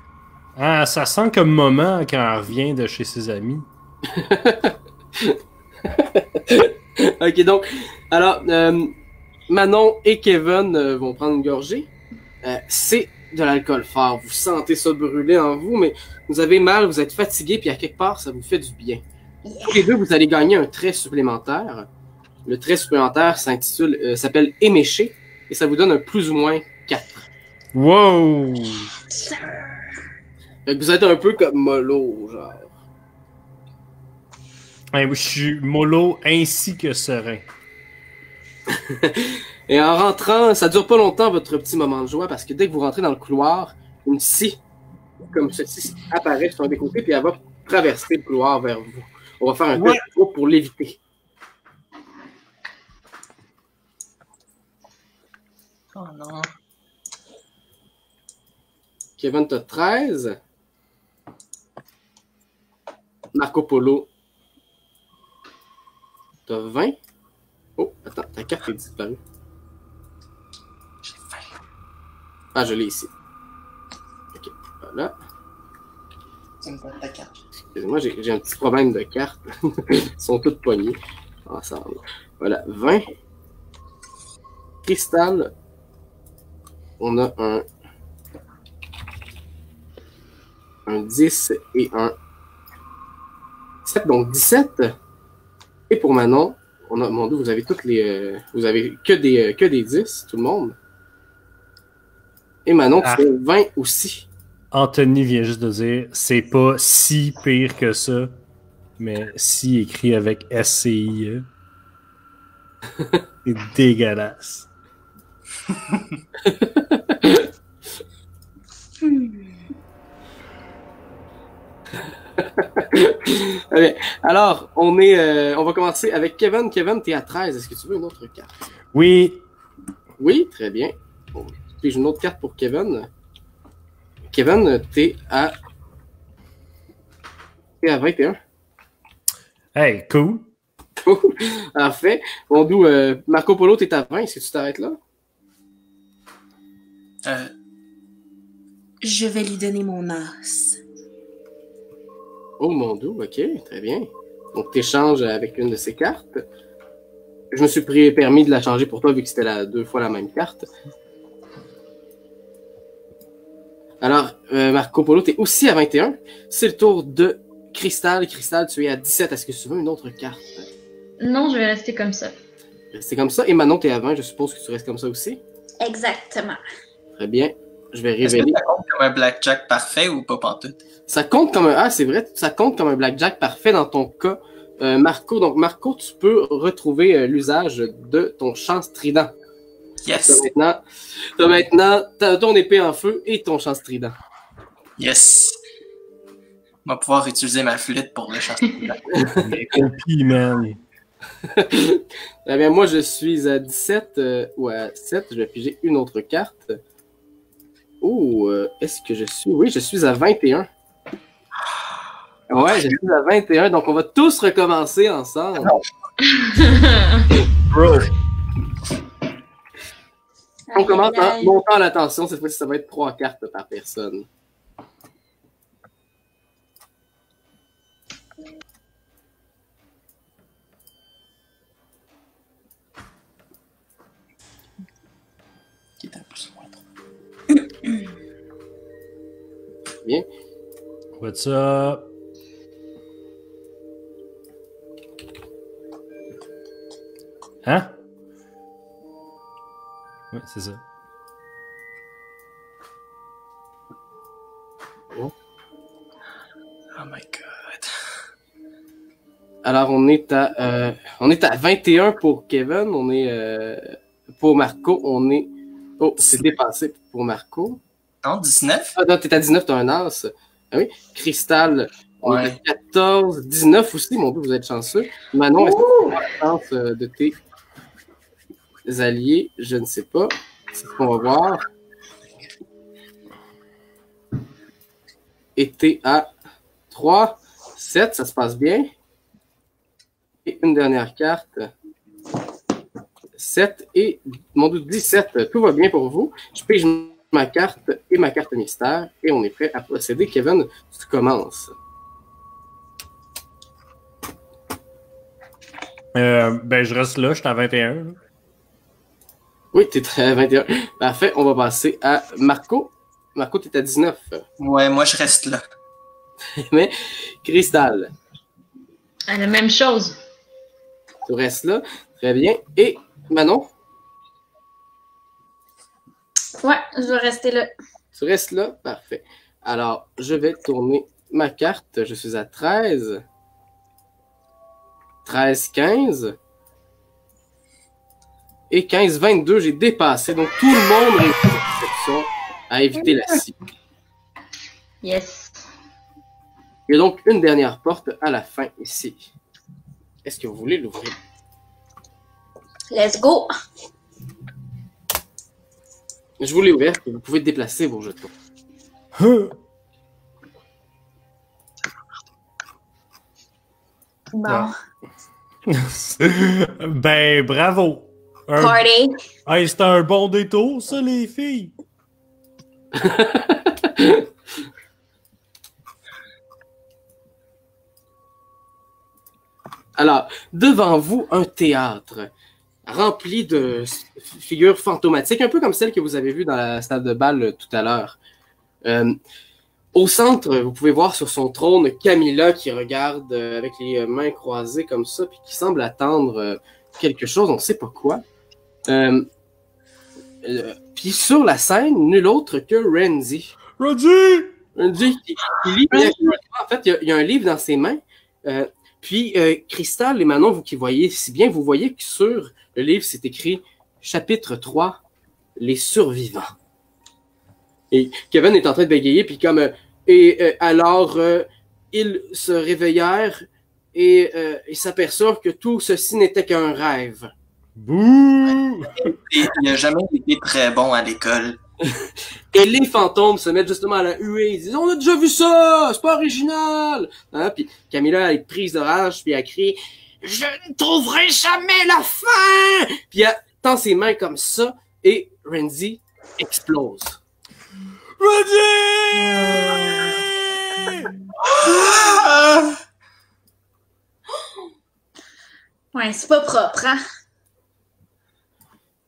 Ah, ça sent comme moment quand elle revient de chez ses amis. Ok, donc, alors, Manon et Kevin vont prendre une gorgée. C'est de l'alcool fort. Vous sentez ça brûler en vous, mais vous avez mal, vous êtes fatigué, puis à quelque part, ça vous fait du bien. Yeah. Tous les deux, vous allez gagner un trait supplémentaire. Le trait supplémentaire s'appelle éméché, et ça vous donne un plus ou moins 4. Wow! Fait que vous êtes un peu comme mollo, genre. Je suis mollo ainsi que serein. Et en rentrant, ça dure pas longtemps votre petit moment de joie parce que dès que vous rentrez dans le couloir, une scie comme ceci apparaît sur un des côtés puis elle va traverser le couloir vers vous. On va faire un test pour l'éviter. Oh non. Kevin, t'as 13. Marco Polo, t'as 20. Oh, attends, ta carte est disparue. J'ai faim. Ah, je l'ai ici. Ok, voilà. Tu me donnes ta carte. Excusez-moi, j'ai un petit problème de cartes. Ils sont toutes poignées ensemble. Voilà, 20. Cristal. On a un 10 et un 7, donc 17. Et pour Manon, on a, mon Dieu, vous avez toutes les, vous avez que des 10, tout le monde. Et Manon, tu fais 20 aussi. Anthony vient juste de dire, c'est pas si pire que ça, mais si écrit avec S-C-I-E. C'est dégueulasse. Okay. Alors, on va commencer avec Kevin. Kevin, t'es à 13. Est-ce que tu veux une autre carte? Oui. Oui, très bien. Bon, j'ai une autre carte pour Kevin. Kevin, t'es à T'es à 21. Hey, cool. Parfait. Bon, d'où Marco Polo, t'es à 20. Est-ce que tu t'arrêtes là? Je vais lui donner mon as. Oh, mon doux, ok, très bien. Donc, t'échanges avec une de ces cartes. Je me suis permis de la changer pour toi vu que c'était 2 fois la même carte. Alors, Marco Polo, t'es aussi à 21. C'est le tour de Crystal. Crystal, tu es à 17. Est-ce que tu veux une autre carte? Non, je vais rester comme ça. C'est comme ça. Et Manon, t'es à 20. Je suppose que tu restes comme ça aussi. Exactement. Très bien. Je vais Est-ce que révéler. ça compte comme un blackjack parfait ou pas pantoute? Ça compte comme un... Ah, c'est vrai. Ça compte comme un blackjack parfait dans ton cas, Marco. Donc, Marco, tu peux retrouver l'usage de ton chant strident. Yes! T'as maintenant ton épée en feu et ton chant strident. Yes! On va pouvoir utiliser ma flûte pour le chant strident. Les copies, man. Eh bien, moi, je suis à 17 ou à 7. Je vais piger une autre carte. Oh, est-ce que je suis... Oui, je suis à 21. Ouais, je suis à 21. Donc, on va tous recommencer ensemble. Bro. On commence en montant l'attention. Cette fois-ci, ça va être 3 cartes par personne. Qui est un plus moins 3. Bien. What's up? Hein? Ouais, c'est ça. Oh. Oh my god. Alors, on est à 21 pour Kevin. On est pour Marco. On est... Oh, c'est dépassé pour Marco. Non, 19? Ah non, t'es à 19, t'as un as. Ah oui. Cristal, on Ouais. est à 14. 19 aussi, mon Dieu, vous êtes chanceux. Manon, est-ce que tu as la chance de tes alliés? Je ne sais pas. C'est ce qu'on va voir. Et t'es à 3. 7, ça se passe bien. Et une dernière carte. 7 et, mon Dieu, 17. Tout va bien pour vous. Je pige ma carte et ma carte mystère et on est prêt à procéder. Kevin, tu commences. Ben, je reste là, je suis à 21. Là. Oui, t'es à 21. Parfait, on va passer à Marco. Marco, t'es à 19. Ouais, moi je reste là. Mais, Cristal, La même chose. tu restes là. Très bien. Et Manon, Ouais, je vais rester là. tu restes là. Parfait. Alors, je vais tourner ma carte. Je suis à 13. 13, 15. Et 15, 22, j'ai dépassé. Donc, tout le monde réussit cette perception à éviter la scie. Yes. Il y a donc une dernière porte à la fin ici. Est-ce que vous voulez l'ouvrir? Let's go! Je vous l'ai ouvert et vous pouvez déplacer vos jetons. Bon. Ben, bravo. Party! Hey, c'était un bon détour, ça, les filles. Alors, devant vous, un théâtre rempli de figures fantomatiques, un peu comme celle que vous avez vue dans la salle de bal tout à l'heure. Au centre, vous pouvez voir sur son trône Camilla qui regarde avec les mains croisées comme ça, puis qui semble attendre quelque chose, on ne sait pas quoi. Puis sur la scène, nul autre que Renzi. Renzi qui lit. En fait, il y a un livre dans ses mains. Puis Cristal et Manon, vous qui voyez si bien, vous voyez que sur le livre, c'est écrit chapitre 3, les survivants. Et Kevin est en train de bégayer, puis comme alors ils se réveillèrent et ils s'aperçurent que tout ceci n'était qu'un rêve. Bouh! Il n'a jamais été très bon à l'école. Et les fantômes se mettent justement à la huée. Ils disent, on a déjà vu ça, c'est pas original. Hein? Puis Camilla est prise de rage, puis elle crie, je ne trouverai jamais la fin. Puis elle tend ses mains comme ça, et Renzi explose. Ouais, c'est pas propre, hein?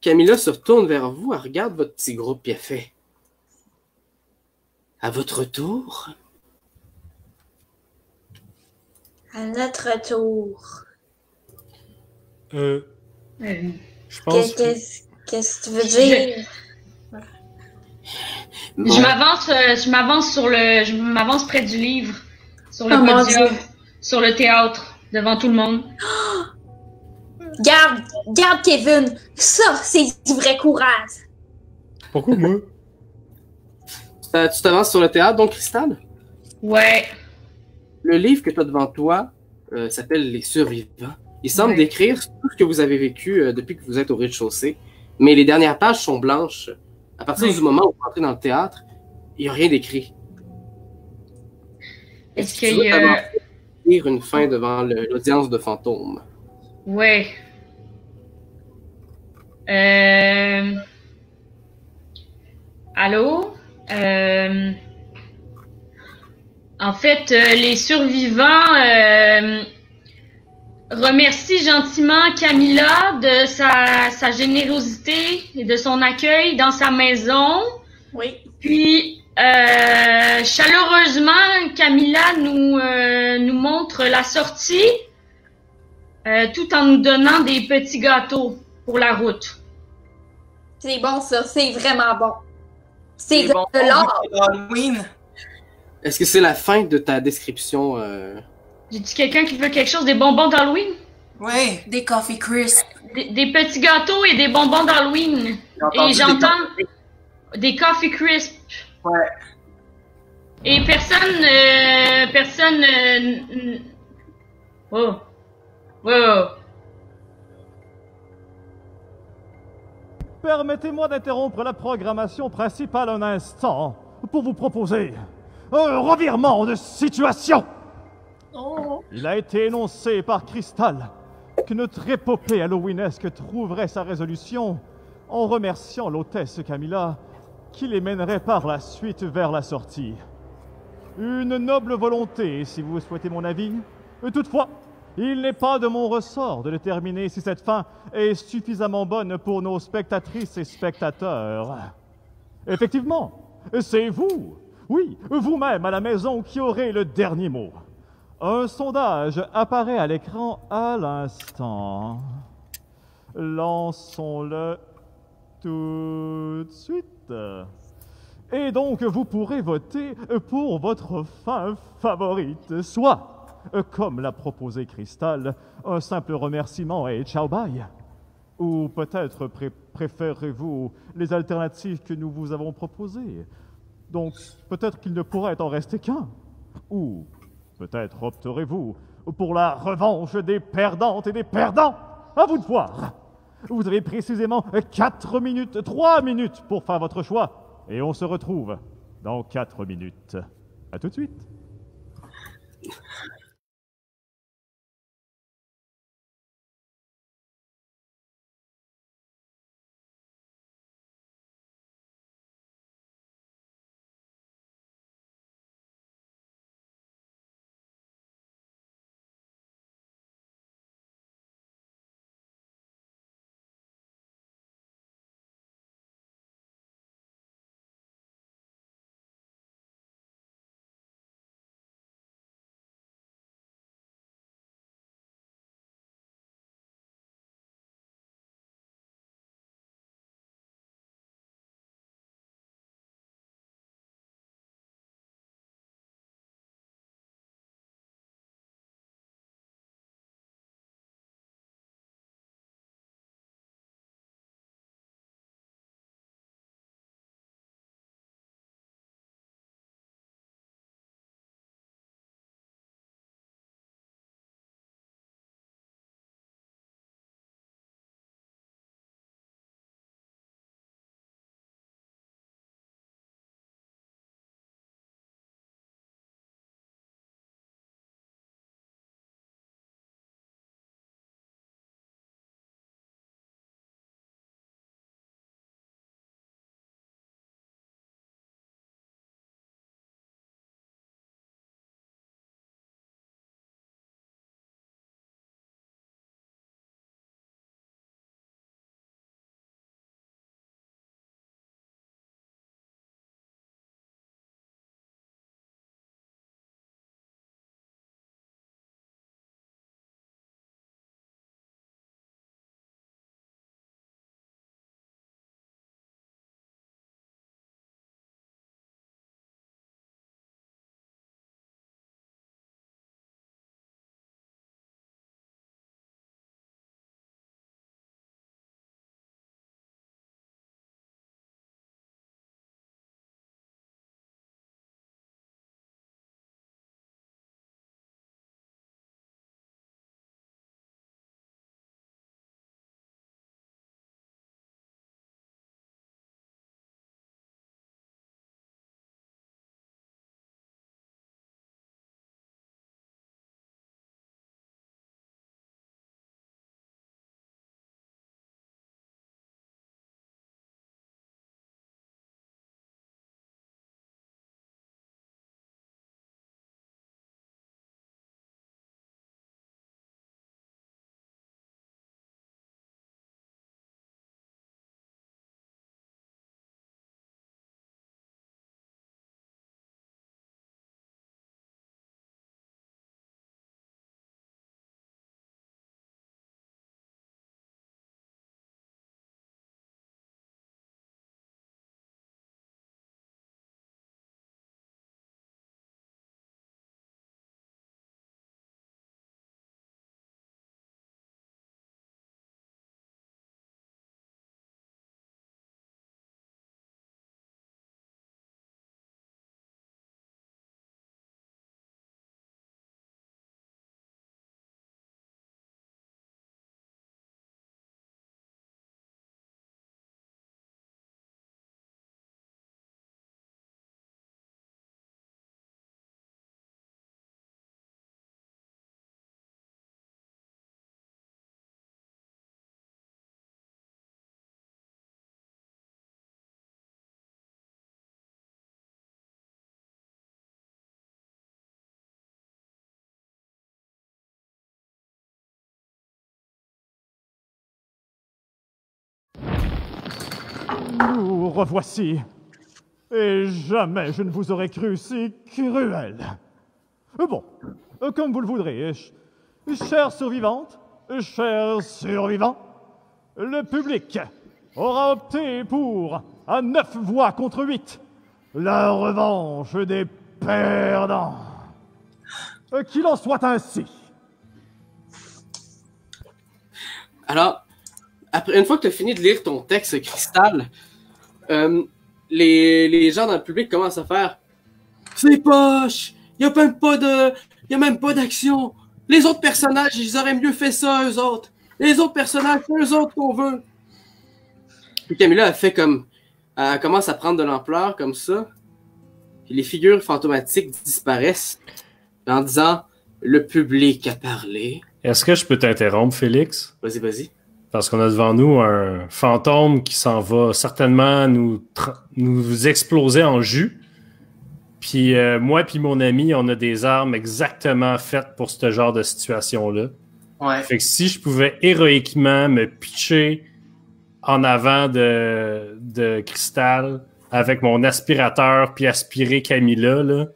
Camilla se retourne vers vous, elle regarde votre petit groupe, puis elle fait, à votre tour. À notre tour. Je pense. Qu'est-ce que tu veux dire? Bon. Je m'avance près du livre, sur le Oh mon podium, Dieu. sur le théâtre, devant tout le monde. Garde, Kevin. Ça, c'est du vrai courage. Pourquoi moi? Tu t'avances sur le théâtre, donc, Cristal? Ouais. Le livre que tu as devant toi s'appelle Les Survivants. Il semble décrire tout ce que vous avez vécu depuis que vous êtes au rez-de-chaussée, mais les dernières pages sont blanches. À partir du moment où vous entrez dans le théâtre, il n'y a rien d'écrit. Est-ce que tu qu'il veux y a... t'avancer et lire une fin devant l'audience de fantômes? Ouais. Allô? En fait, les survivants remercient gentiment Camilla de sa générosité et de son accueil dans sa maison. Oui. Puis, chaleureusement, Camilla nous montre la sortie tout en nous donnant des petits gâteaux pour la route. C'est bon, ça. C'est vraiment bon. C'est Des de bonbons l'or. d'Halloween. Est-ce que c'est la fin de ta description? J'ai-tu quelqu'un qui veut quelque chose? Des bonbons d'Halloween? Ouais. Des coffee crisp. Des petits gâteaux et des bonbons d'Halloween. Et j'entends des coffee crisp. Ouais. Et personne... Oh. Oh. Permettez-moi d'interrompre la programmation principale un instant pour vous proposer un revirement de situation. Il a été énoncé par Crystal que notre épopée halloweenesque trouverait sa résolution en remerciant l'hôtesse Camilla qui les mènerait par la suite vers la sortie. Une noble volonté, si vous souhaitez mon avis. Toutefois, il n'est pas de mon ressort de déterminer si cette fin est suffisamment bonne pour nos spectatrices et spectateurs. Effectivement, c'est vous, oui, vous-même à la maison qui aurez le dernier mot. Un sondage apparaît à l'écran à l'instant. Lançons-le tout de suite. Et donc, vous pourrez voter pour votre fin favorite, soit, comme l'a proposé Crystal, un simple remerciement et ciao bye. Ou peut-être préférez-vous les alternatives que nous vous avons proposées. Donc, peut-être qu'il ne pourrait en rester qu'un. Ou peut-être opterez-vous pour la revanche des perdantes et des perdants. À vous de voir. Vous avez précisément 4 minutes, 3 minutes pour faire votre choix. Et on se retrouve dans 4 minutes. À tout de suite. Nous revoici. Et jamais je ne vous aurais cru si cruel. Bon, comme vous le voudrez. Chères survivantes, chers survivants, le public aura opté pour, à 9 voix contre 8, la revanche des perdants. Qu'il en soit ainsi. Alors, une fois que tu as fini de lire ton texte, Cristal, les gens dans le public commencent à faire « C'est poche! Il n'y a même pas d'action! Les autres personnages, ils auraient mieux fait ça, eux autres! Les autres personnages, c'est eux autres qu'on veut! » Puis Camilla a fait comme... Elle commence à prendre de l'ampleur comme ça. Puis les figures fantomatiques disparaissent en disant « Le public a parlé. » Est-ce que je peux t'interrompre, Félix? Vas-y, vas-y. Parce qu'on a devant nous un fantôme qui s'en va certainement nous exploser en jus. Puis moi puis mon ami, on a des armes exactement faites pour ce genre de situation-là. Ouais. Fait que si je pouvais héroïquement me pitcher en avant de Cristal avec mon aspirateur puis aspirer Camilla, là,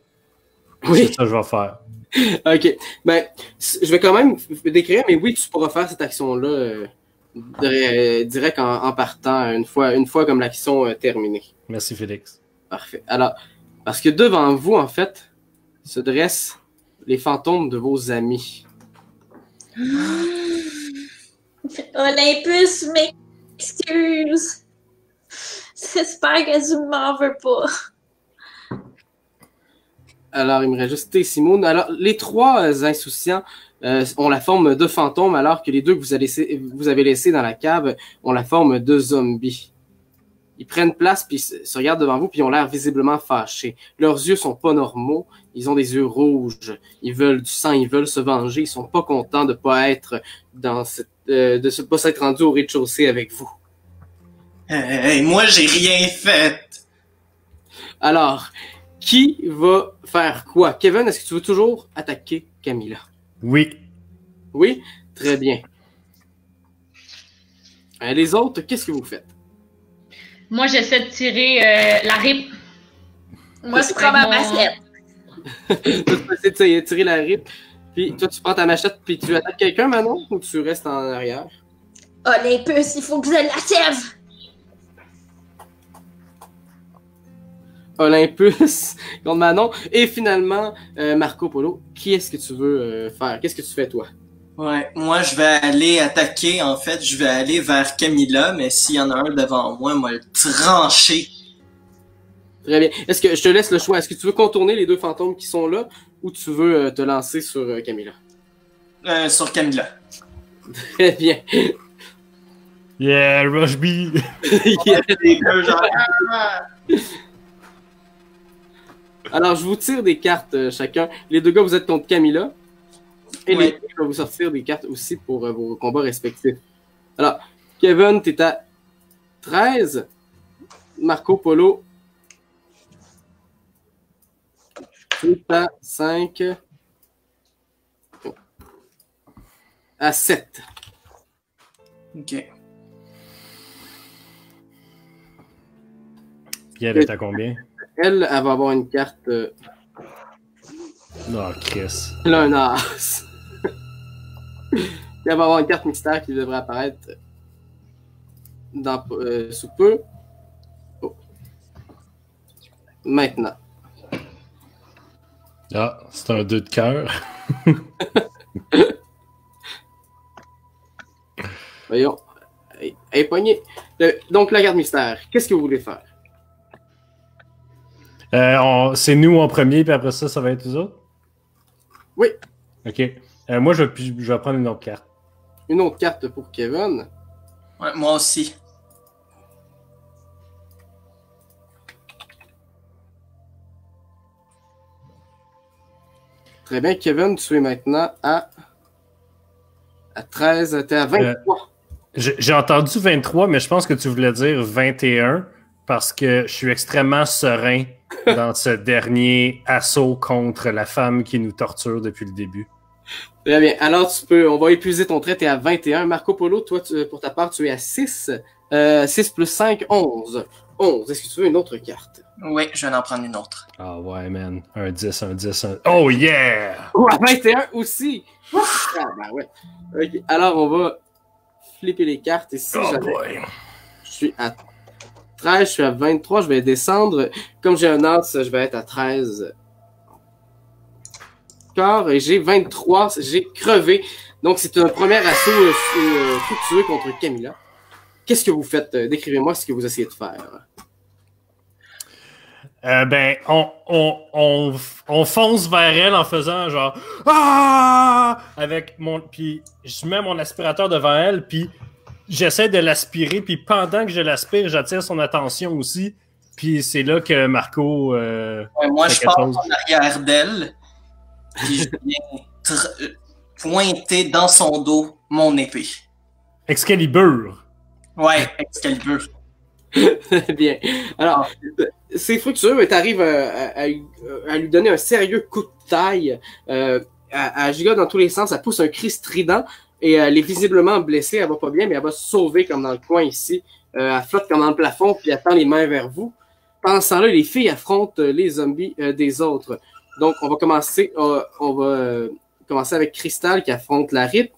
Oui. c'est ça que je vais faire. OK. Ben, je vais quand même décrire, mais oui, tu pourras faire cette action-là direct en partant une fois comme l'action terminée. Merci, Félix. Parfait. Alors, parce que devant vous, en fait, se dressent les fantômes de vos amis. Olympus, m'excuse. J'espère que tu m'en veux pas. Alors, il me reste juste Simone. Alors, les trois insouciants ont la forme de fantômes, alors que les deux que vous avez laissés dans la cave ont la forme de zombies. Ils prennent place, puis se regardent devant vous, puis ils ont l'air visiblement fâchés. Leurs yeux sont pas normaux, ils ont des yeux rouges. Ils veulent du sang, ils veulent se venger. Ils sont pas contents de pas être pas s'être rendus au rez-de-chaussée avec vous. Moi, j'ai rien fait. Alors, qui va faire quoi? Kevin, est-ce que tu veux toujours attaquer Camilla? Oui. Oui? Très bien. Les autres, qu'est-ce que vous faites? Moi, j'essaie de tirer la rip. Moi, je prends ma machette. Toi, tu vas essayer de tirer la rip, puis toi, tu prends ta machette, puis tu attaques quelqu'un, Manon, ou tu restes en arrière? Olympus, il faut que je l'achève. Olympus contre Manon. Et finalement, Marco Polo, qui est-ce que tu veux faire? Qu'est-ce que tu fais, toi? Ouais, moi, je vais aller attaquer, en fait, je vais aller vers Camilla, mais s'il y en a un devant moi, moi, le trancher. Très bien. Est-ce que je te laisse le choix? Est-ce que tu veux contourner les deux fantômes qui sont là, ou tu veux te lancer sur Camilla? Sur Camilla. Très bien. Yeah, Rush B! Alors, je vous tire des cartes chacun. Les deux gars, vous êtes contre Camilla. Et les deux, je vais vous sortir des cartes aussi pour vos combats respectifs. Alors, Kevin, t'es à 13. Marco Polo, t'es à 5. À 7. OK. Pierre est à combien? Elle va avoir une carte... Non, Chris. Elle a un as. Elle va avoir une carte mystère qui devrait apparaître sous peu. Oh. Maintenant. Ah, c'est un 2 de cœur. Voyons. Elle est poignée. Donc, la carte mystère. Qu'est-ce que vous voulez faire? C'est nous en premier, puis après ça, ça va être les autres? Oui. OK. Moi, je vais prendre une autre carte. Une autre carte pour Kevin. Ouais, moi aussi. Très bien, Kevin, tu es maintenant à 13, t'es à 23. J'ai entendu 23, mais je pense que tu voulais dire 21 parce que je suis extrêmement serein dans ce dernier assaut contre la femme qui nous torture depuis le début. Très bien. Alors, on va épuiser ton trait, t'es à 21. Marco Polo, toi, pour ta part, tu es à 6. 6 plus 5, 11. 11. Est-ce que tu veux une autre carte? Oui, je vais en prendre une autre. Ah ouais, man. Un 10, un 10, un... Oh yeah! Oh, 21 aussi! Ah, ben ouais. Ok, alors on va flipper les cartes. Ici, Oh boy! je suis à 13, je suis à 23, je vais descendre. Comme j'ai un as, je vais être à 13. Et j'ai 23, j'ai crevé. Donc c'est un premier assaut fructueux contre Camilla. Qu'est-ce que vous faites? Décrivez-moi ce que vous essayez de faire. Ben, on fonce vers elle en faisant genre ah avec mon puis je mets mon aspirateur devant elle puis j'essaie de l'aspirer puis pendant que je l'aspire j'attire son attention aussi puis c'est là que Marco moi fait je quelque passe chose. en arrière d'elle puis je viens pointer dans son dos mon épée. Excalibur. Ouais, Excalibur. Bien. Alors, c'est fructueux, mais t'arrives à lui donner un sérieux coup de taille. Elle gigote dans tous les sens, elle pousse un cri strident et elle est visiblement blessée, elle va pas bien, mais elle va se sauver comme dans le coin ici. Elle flotte comme dans le plafond, puis elle tend les mains vers vous. Pendant ce temps-là, les filles affrontent les zombies des autres. Donc, on va commencer avec Crystal qui affronte la RIP.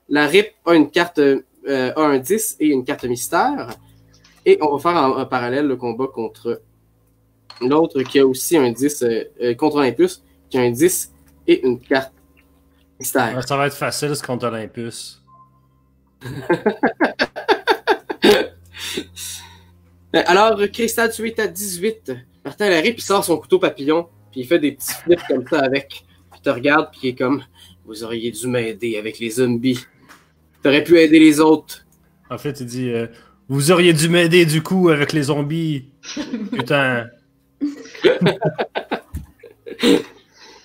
La RIP a une carte, a un 10 et une carte mystère. Et on va faire en parallèle le combat contre l'autre qui a aussi un 10, contre Olympus, qui a un 10 et une carte mystère. Ouais, ça va être facile ce contre Olympus. Alors, Crystal, tu es à 18. Martin arrive, puis sort son couteau papillon, puis il fait des petits flips comme ça avec. Puis te regarde, puis il est comme, vous auriez dû m'aider avec les zombies. T'aurais pu aider les autres. En fait, il dit vous auriez dû m'aider du coup avec les zombies. Putain.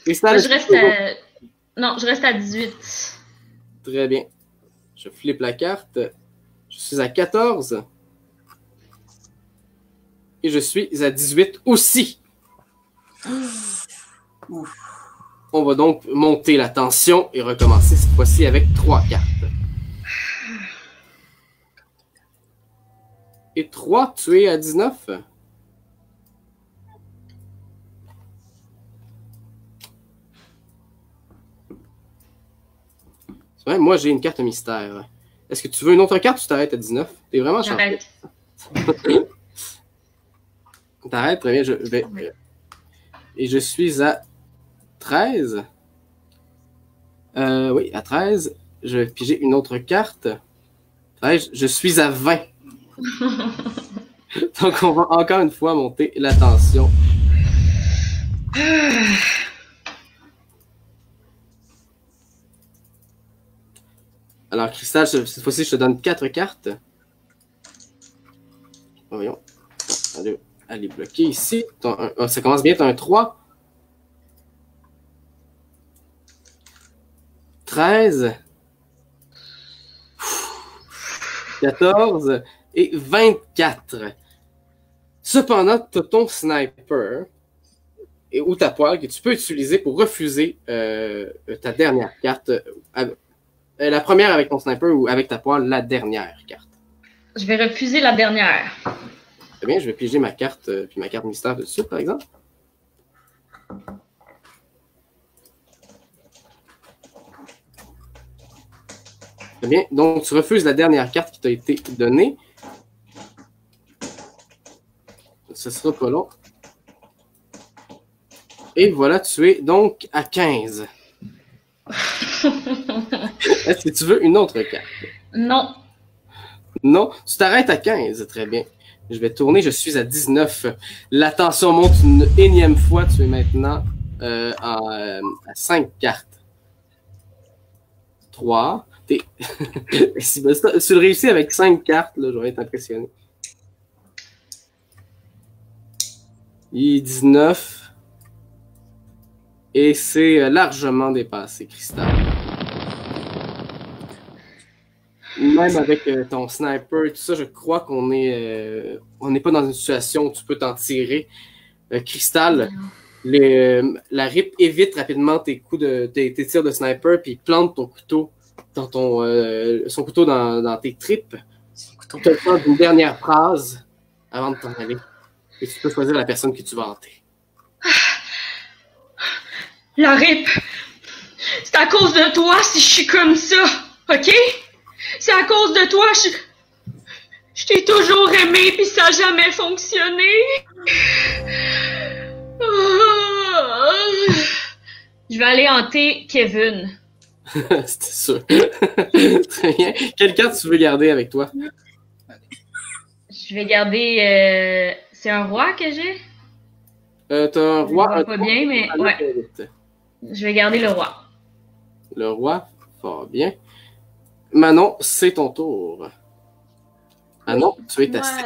Crystal, Moi, je reste à... Non, je reste à 18. Très bien. Je flippe la carte. Je suis à 14. Et je suis à 18 aussi. On va donc monter la tension et recommencer cette fois-ci avec 3 cartes. Et 3, tu es à 19. C'est vrai, moi j'ai une carte mystère. Est-ce que tu veux une autre carte ou tu t'arrêtes à 19? T'es vraiment chanceux. T'arrêtes, très bien. Et je suis à 13. Oui, à 13. Je vais piger une autre carte. 13, je suis à 20. Donc, on va encore une fois monter la tension. Alors, Crystal, cette fois-ci, je te donne 4 cartes. Voyons. Elle est bloquée ici. Ça commence bien, tu as un 3. 13. 14. Et 24. Cependant, tu as ton sniper ou ta poêle que tu peux utiliser pour refuser ta dernière carte. La première avec ton sniper ou avec ta poêle, la dernière carte. Je vais refuser la dernière. Très bien, je vais piger ma carte puis ma carte mystère dessus, par exemple. Très bien, donc tu refuses la dernière carte qui t'a été donnée. Ce sera pas long. Et voilà, tu es donc à 15. Est-ce que tu veux une autre carte? Non. Non, tu t'arrêtes à 15. Très bien. Je vais tourner, je suis à 19. La tension monte une énième fois. Tu es maintenant à 5 cartes. 3. Si tu le réussis avec 5 cartes, là, j'aurais été impressionné. Il est 19. Et c'est largement dépassé, Crystal. Même avec ton sniper et tout ça, je crois qu'on est on n'est pas dans une situation où tu peux t'en tirer. Crystal, la RIP évite rapidement tes coups tes tirs de sniper puis plante ton couteau dans son couteau dans tes tripes. Tu te sens d'une dernière phrase avant de t'en aller. Et tu peux choisir la personne que tu vas hanter. La rip. C'est à cause de toi si je suis comme ça, ok? C'est à cause de toi, je t'ai toujours aimé pis ça a jamais fonctionné. Je vais aller hanter Kevin. C'était sûr. Très bien. Quelle carte tu veux garder avec toi? Je vais garder... c'est un roi que j'ai? T'as un roi... Je vois pas bien, mais ouais. Je vais garder le roi. Le roi, fort bien. Manon, c'est ton tour. Manon, tu es à 7.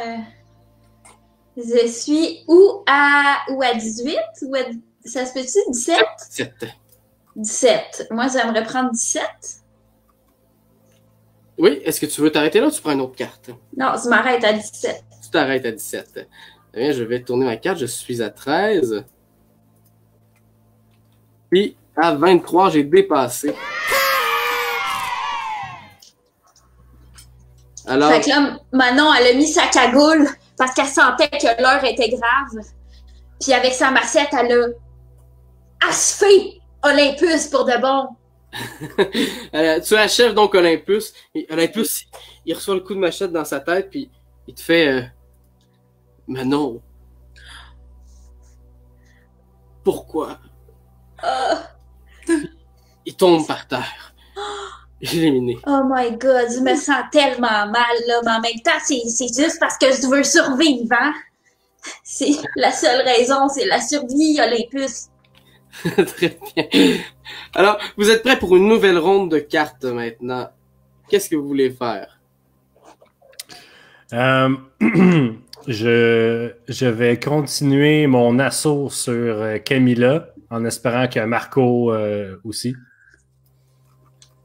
Je suis ou à 18? Ça se peut-tu 17? 17. 17. Moi, j'aimerais prendre 17. Oui, est-ce que tu veux t'arrêter là ou tu prends une autre carte? Non, je m'arrête à 17. Tu t'arrêtes à 17. Eh bien, je vais tourner ma carte. Je suis à 13. Puis, à 23, j'ai dépassé. Alors... Fait que là, Manon, elle a mis sa cagoule parce qu'elle sentait que l'heure était grave. Puis avec sa massette, elle a achevé Olympus pour de bon. Tu achèves donc Olympus. Et Olympus, il reçoit le coup de machette dans sa tête, puis il te fait... Manon. Pourquoi? Il tombe par terre. Éliminé. Oh my God, je me sens tellement mal, là. Mais en même temps, c'est juste parce que je veux survivre, hein? C'est la seule raison, c'est la survie, Olympus. Très bien. Alors, vous êtes prêts pour une nouvelle ronde de cartes maintenant. Qu'est-ce que vous voulez faire? Je vais continuer mon assaut sur Camilla en espérant que Marco aussi.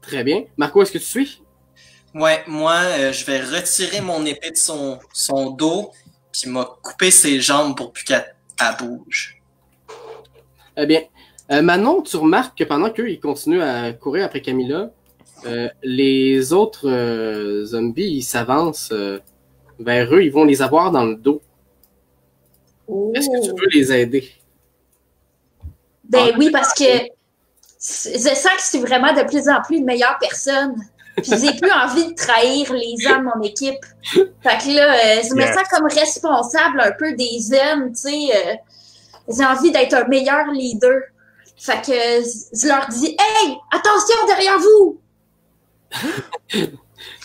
Très bien. Marco, est-ce que tu suis? Ouais, moi, je vais retirer mon épée de son dos, puis m'a coupé ses jambes pour plus qu'elle bouge. Eh bien, Manon, tu remarques que pendant qu'eux, ils continuent à courir après Camilla, les autres zombies, ils s'avancent vers eux, ils vont les avoir dans le dos. Oh. Est-ce que tu veux les aider? Ben oui, parce que je sens que je suis vraiment de plus en plus une meilleure personne. Puis j'ai plus envie de trahir les gens de mon équipe. Fait que là, je me sens comme responsable un peu des jeunes, tu sais. J'ai envie d'être un meilleur leader. Fait que je leur dis « Hey, attention derrière vous! »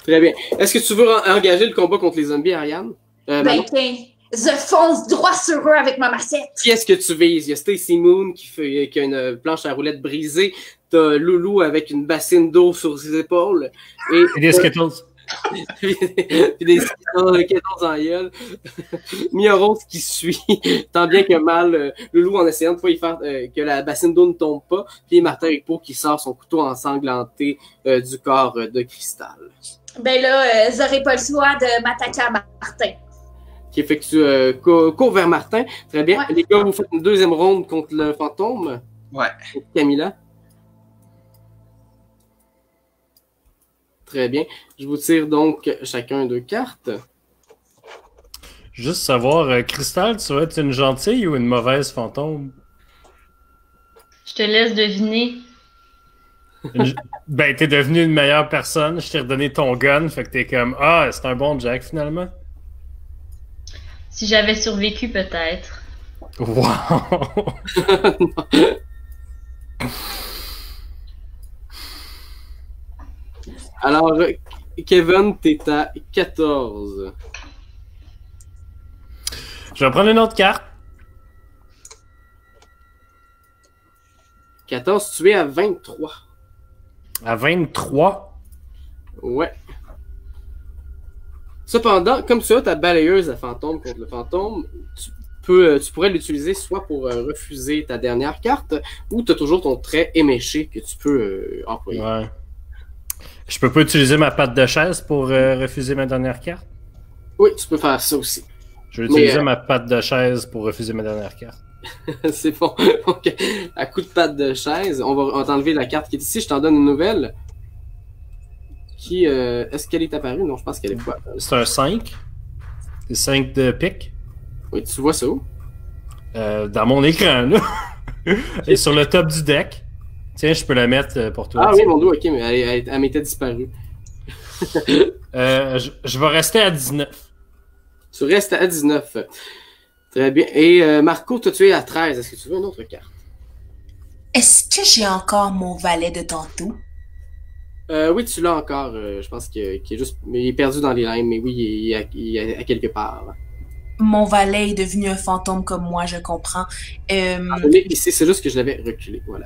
Très bien. Est-ce que tu veux engager le combat contre les zombies, Ariane? Ben tiens, je fonce droit sur eux avec ma massette. Qui est-ce que tu vises? Il y a Stacy Moon qui a une planche à roulettes brisée. T'as Loulou avec une bassine d'eau sur ses épaules. Et des Skittles. puis des Skittles en gueule. Mia-Rose qui suit, tant bien que mal, Loulou en essayant de pas y faire que la bassine d'eau ne tombe pas. Puis Martin Rico qui sort son couteau ensanglanté du corps de Cristal. Ben là, j'aurais pas le choix de m'attaquer à Martin. Qui effectue court vers Martin. Très bien. Ouais. Les gars, vous faites une deuxième ronde contre le fantôme. Ouais. Contre Camilla. Très bien. Je vous tire donc chacun 2 cartes. Juste savoir, Cristal, tu vas être une gentille ou une mauvaise fantôme? Je te laisse deviner. Ben, t'es devenu une meilleure personne. Je t'ai redonné ton gun, fait que t'es comme, ah, c'est un bon Jack finalement. Si j'avais survécu, peut-être. Wow! Alors, Kevin, t'es à 14. Je vais prendre une autre carte. 14, tu es à 23. À 23. Ouais. Cependant, comme tu as ta balayeuse à fantôme contre le fantôme, tu pourrais l'utiliser soit pour refuser ta dernière carte, ou tu as toujours ton trait éméché que tu peux employer. Ouais. Je peux pas utiliser ma patte de chaise pour refuser ma dernière carte? Oui, tu peux faire ça aussi. Je vais utiliser ma patte de chaise pour refuser ma dernière carte. C'est bon. Donc, à coup de patte de chaise, on va t'enlever la carte qui est ici. Je t'en donne une nouvelle qui... Est-ce qu'elle est apparue? Non, je pense qu'elle est pas. C'est un 5. C'est 5 de pique. Oui, tu vois ça où? Dans mon écran, là. Et sur le top du deck. Tiens, je peux la mettre pour toi. Ah oui, mon dos, ok, mais elle m'était disparue. Je vais rester à 19. Tu restes à 19. Très bien. Et Marco, toi, tu es à 13. Est-ce que tu veux une autre carte? Est-ce que j'ai encore mon valet de tantôt? Oui, tu l'as encore. Je pense qu'il est juste... Mais il est perdu dans les limes, mais oui, il est à quelque part. Mon valet est devenu un fantôme comme moi, je comprends. Mais ici, c'est juste que je l'avais reculé, voilà.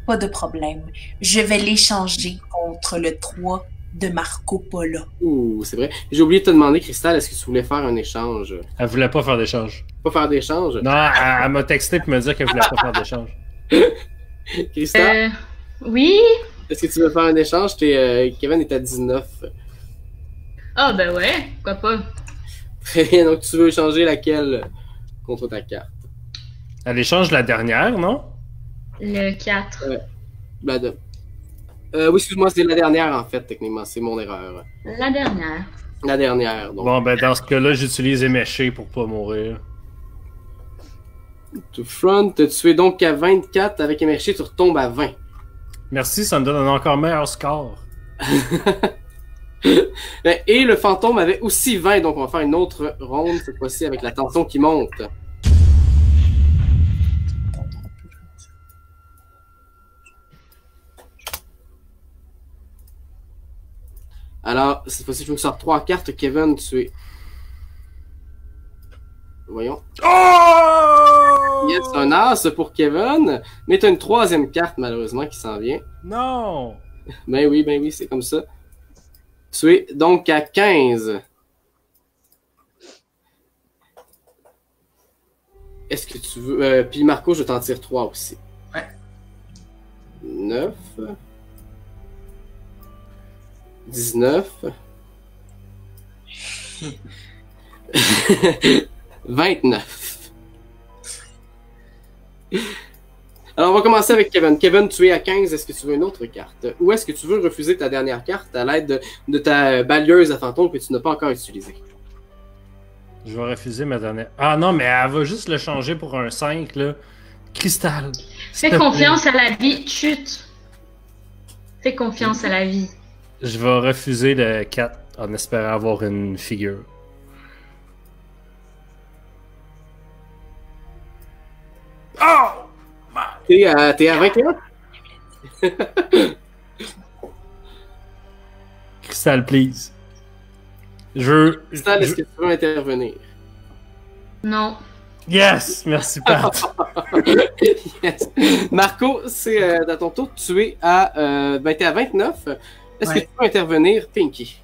Pas de problème. Je vais l'échanger contre le 3 de Marco Polo. Ouh, c'est vrai. J'ai oublié de te demander, Cristal, est-ce que tu voulais faire un échange? Elle voulait pas faire d'échange. Pas faire d'échange? Non, elle m'a texté pour me dire qu'elle voulait pas faire d'échange. Cristal? Oui? Est-ce que tu veux faire un échange? Kevin est à 19. Ah, ben ouais, pourquoi pas. Très bien, donc tu veux échanger laquelle contre ta carte? Elle échange la dernière, non? Le 4. Oui, excuse-moi, c'est la dernière en fait, techniquement. C'est mon erreur. La dernière. La dernière, donc. Bon, ben dans ce cas-là, j'utilise éméché pour pas mourir. To front, tu es donc à 24. Avec émerché, tu retombes à 20. Merci, ça me donne un encore meilleur score. Et le fantôme avait aussi 20, donc on va faire une autre ronde, cette fois-ci avec la tension qui monte. Alors, cette fois-ci, je me sors 3 cartes. Kevin, tu es... Voyons. Oh! Yes, un as pour Kevin, mais tu as une 3e carte, malheureusement, qui s'en vient. Non! Ben oui, c'est comme ça. Tu es donc à 15. Est-ce que tu veux... puis Marco, je t'en tire 3 aussi. Ouais. 9. 19. 29. Alors, on va commencer avec Kevin. Kevin, tu es à 15. Est-ce que tu veux une autre carte? Ou est-ce que tu veux refuser ta dernière carte à l'aide de ta balieuse à fantôme que tu n'as pas encore utilisée? Je vais refuser ma dernière. Ah non, mais elle va juste le changer pour un 5, là. Cristal. Fais confiance à la vie. Chut. Fais confiance à la vie. Je vais refuser le 4 en espérant avoir une figure. Oh! T'es à 21? Cristal, please. Cristal, est-ce que tu veux intervenir? Non. Yes! Merci, Pat. Yes. Marco, c'est dans ton tour, tu es à, t'es à 29. Est-ce que tu peux intervenir, Pinky?